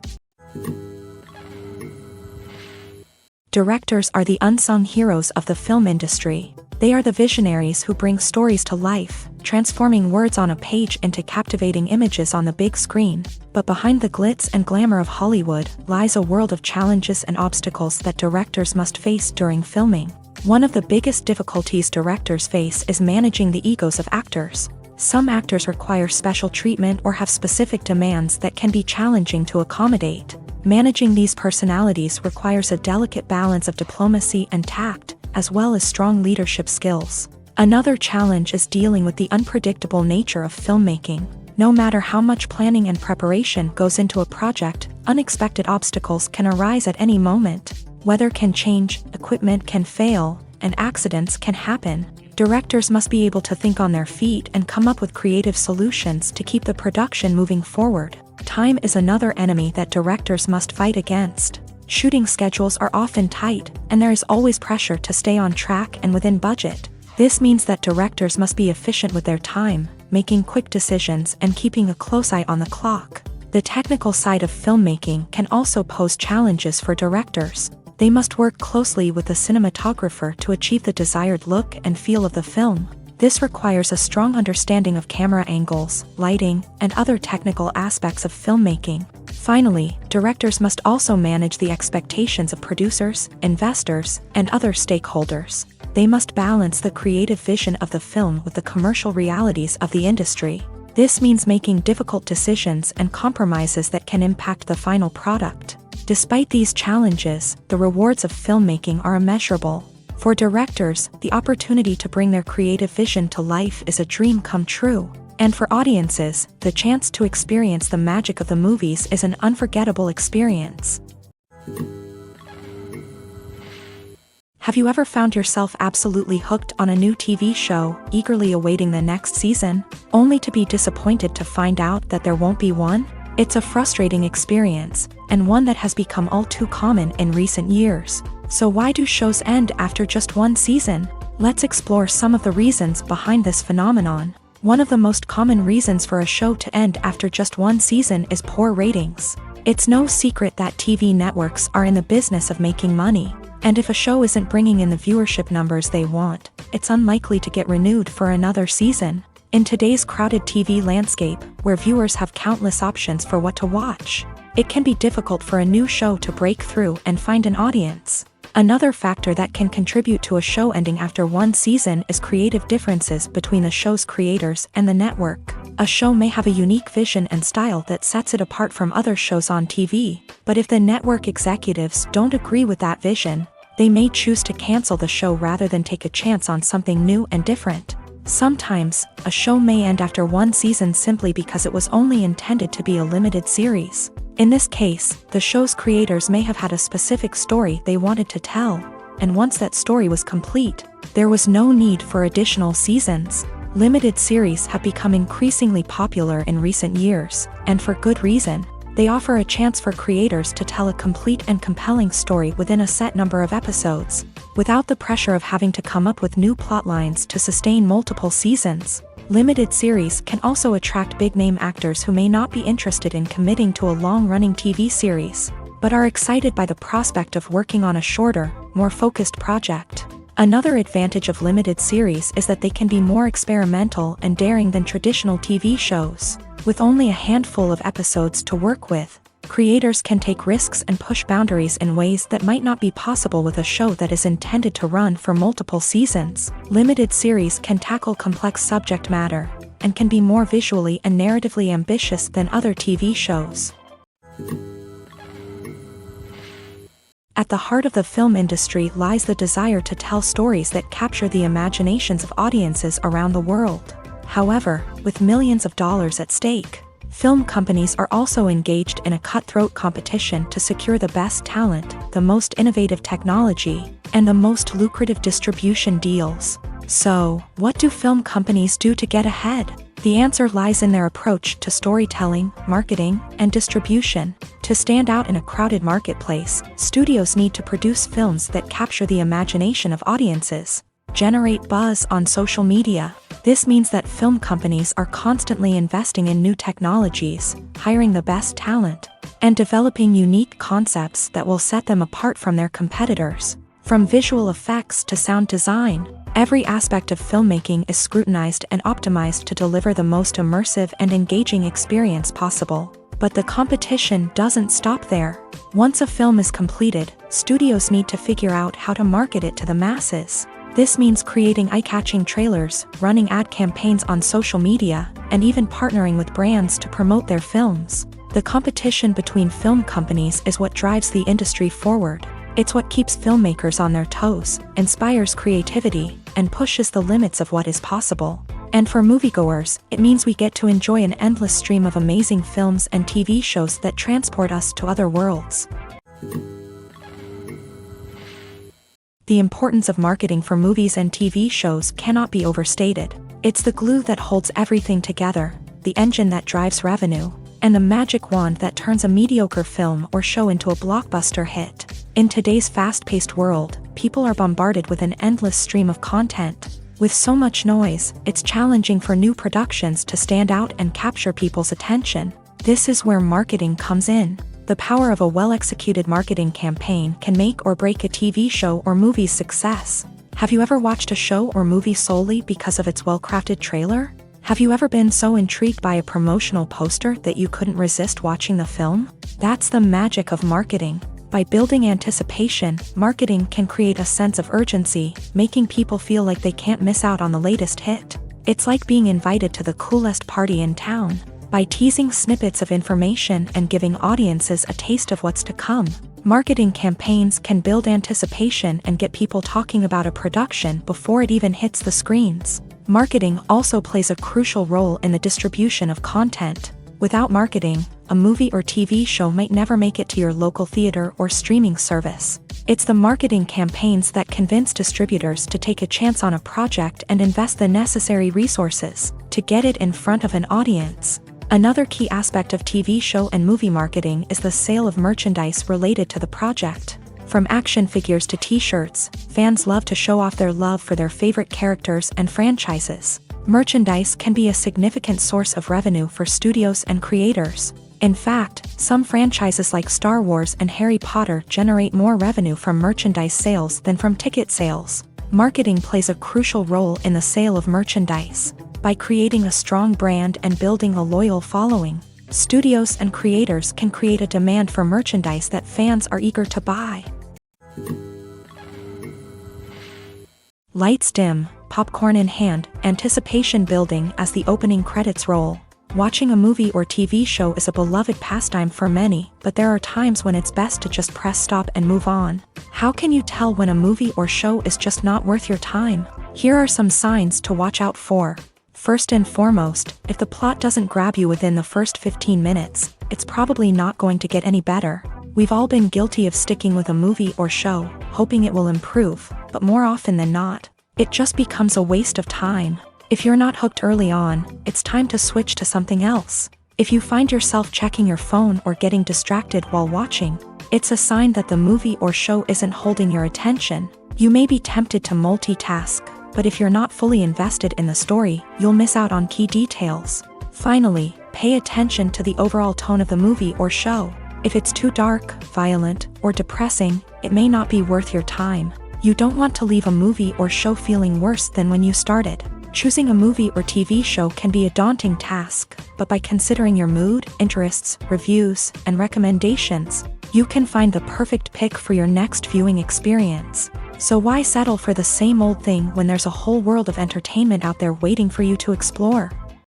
Directors are the unsung heroes of the film industry. They are the visionaries who bring stories to life, transforming words on a page into captivating images on the big screen. But behind the glitz and glamour of Hollywood lies a world of challenges and obstacles that directors must face during filming. One of the biggest difficulties directors face is managing the egos of actors. Some actors require special treatment or have specific demands that can be challenging to accommodate. Managing these personalities requires a delicate balance of diplomacy and tact, as well as strong leadership skills. Another challenge is dealing with the unpredictable nature of filmmaking. No matter how much planning and preparation goes into a project, unexpected obstacles can arise at any moment. Weather can change, equipment can fail, and accidents can happen. Directors must be able to think on their feet and come up with creative solutions to keep the production moving forward. Time is another enemy that directors must fight against. Shooting schedules are often tight, and there is always pressure to stay on track and within budget. This means that directors must be efficient with their time, making quick decisions and keeping a close eye on the clock. The technical side of filmmaking can also pose challenges for directors. They must work closely with the cinematographer to achieve the desired look and feel of the film. This requires a strong understanding of camera angles, lighting, and other technical aspects of filmmaking. Finally, directors must also manage the expectations of producers, investors, and other stakeholders. They must balance the creative vision of the film with the commercial realities of the industry. This means making difficult decisions and compromises that can impact the final product. Despite these challenges, the rewards of filmmaking are immeasurable. For directors, the opportunity to bring their creative vision to life is a dream come true. And for audiences, the chance to experience the magic of the movies is an unforgettable experience. Have you ever found yourself absolutely hooked on a new TV show, eagerly awaiting the next season, only to be disappointed to find out that there won't be one? It's a frustrating experience, and one that has become all too common in recent years. So why do shows end after just one season? Let's explore some of the reasons behind this phenomenon. One of the most common reasons for a show to end after just one season is poor ratings. It's no secret that TV networks are in the business of making money, and if a show isn't bringing in the viewership numbers they want, it's unlikely to get renewed for another season. In today's crowded TV landscape, where viewers have countless options for what to watch, it can be difficult for a new show to break through and find an audience. Another factor that can contribute to a show ending after one season is creative differences between the show's creators and the network. A show may have a unique vision and style that sets it apart from other shows on TV, but if the network executives don't agree with that vision, they may choose to cancel the show rather than take a chance on something new and different. Sometimes, a show may end after one season simply because it was only intended to be a limited series. In this case, the show's creators may have had a specific story they wanted to tell, and once that story was complete, there was no need for additional seasons. Limited series have become increasingly popular in recent years, and for good reason. They offer a chance for creators to tell a complete and compelling story within a set number of episodes, without the pressure of having to come up with new plotlines to sustain multiple seasons. Limited series can also attract big-name actors who may not be interested in committing to a long-running TV series, but are excited by the prospect of working on a shorter, more focused project. Another advantage of limited series is that they can be more experimental and daring than traditional TV shows. With only a handful of episodes to work with, creators can take risks and push boundaries in ways that might not be possible with a show that is intended to run for multiple seasons. Limited series can tackle complex subject matter, and can be more visually and narratively ambitious than other TV shows. At the heart of the film industry lies the desire to tell stories that capture the imaginations of audiences around the world. However, with millions of dollars at stake, film companies are also engaged in a cutthroat competition to secure the best talent, the most innovative technology, and the most lucrative distribution deals. So, what do film companies do to get ahead? The answer lies in their approach to storytelling, marketing, and distribution. To stand out in a crowded marketplace, studios need to produce films that capture the imagination of audiences, generate buzz on social media. This means that film companies are constantly investing in new technologies, hiring the best talent, and developing unique concepts that will set them apart from their competitors. From visual effects to sound design, every aspect of filmmaking is scrutinized and optimized to deliver the most immersive and engaging experience possible. But the competition doesn't stop there. Once a film is completed, studios need to figure out how to market it to the masses. This means creating eye-catching trailers, running ad campaigns on social media, and even partnering with brands to promote their films. The competition between film companies is what drives the industry forward. It's what keeps filmmakers on their toes, inspires creativity, and pushes the limits of what is possible. And for moviegoers, it means we get to enjoy an endless stream of amazing films and TV shows that transport us to other worlds. The importance of marketing for movies and TV shows cannot be overstated. It's the glue that holds everything together, the engine that drives revenue, and the magic wand that turns a mediocre film or show into a blockbuster hit. In today's fast-paced world, people are bombarded with an endless stream of content. With so much noise, it's challenging for new productions to stand out and capture people's attention. This is where marketing comes in. The power of a well-executed marketing campaign can make or break a TV show or movie's success. Have you ever watched a show or movie solely because of its well-crafted trailer? Have you ever been so intrigued by a promotional poster that you couldn't resist watching the film? That's the magic of marketing. By building anticipation, marketing can create a sense of urgency, making people feel like they can't miss out on the latest hit. It's like being invited to the coolest party in town. By teasing snippets of information and giving audiences a taste of what's to come, marketing campaigns can build anticipation and get people talking about a production before it even hits the screens. Marketing also plays a crucial role in the distribution of content. Without marketing, a movie or TV show might never make it to your local theater or streaming service. It's the marketing campaigns that convince distributors to take a chance on a project and invest the necessary resources to get it in front of an audience. Another key aspect of TV show and movie marketing is the sale of merchandise related to the project. From action figures to t-shirts, fans love to show off their love for their favorite characters and franchises. Merchandise can be a significant source of revenue for studios and creators. In fact, some franchises like Star Wars and Harry Potter generate more revenue from merchandise sales than from ticket sales. Marketing plays a crucial role in the sale of merchandise. By creating a strong brand and building a loyal following, studios and creators can create a demand for merchandise that fans are eager to buy. Lights dim, popcorn in hand, anticipation building as the opening credits roll. Watching a movie or TV show is a beloved pastime for many, but there are times when it's best to just press stop and move on. How can you tell when a movie or show is just not worth your time? Here are some signs to watch out for. First and foremost, if the plot doesn't grab you within the first 15 minutes, it's probably not going to get any better. We've all been guilty of sticking with a movie or show, hoping it will improve, but more often than not, it just becomes a waste of time. If you're not hooked early on, it's time to switch to something else. If you find yourself checking your phone or getting distracted while watching, it's a sign that the movie or show isn't holding your attention. You may be tempted to multitask, but if you're not fully invested in the story, you'll miss out on key details. Finally, pay attention to the overall tone of the movie or show. If it's too dark, violent, or depressing, it may not be worth your time. You don't want to leave a movie or show feeling worse than when you started. Choosing a movie or TV show can be a daunting task, but by considering your mood, interests, reviews, and recommendations, you can find the perfect pick for your next viewing experience. So why settle for the same old thing when there's a whole world of entertainment out there waiting for you to explore?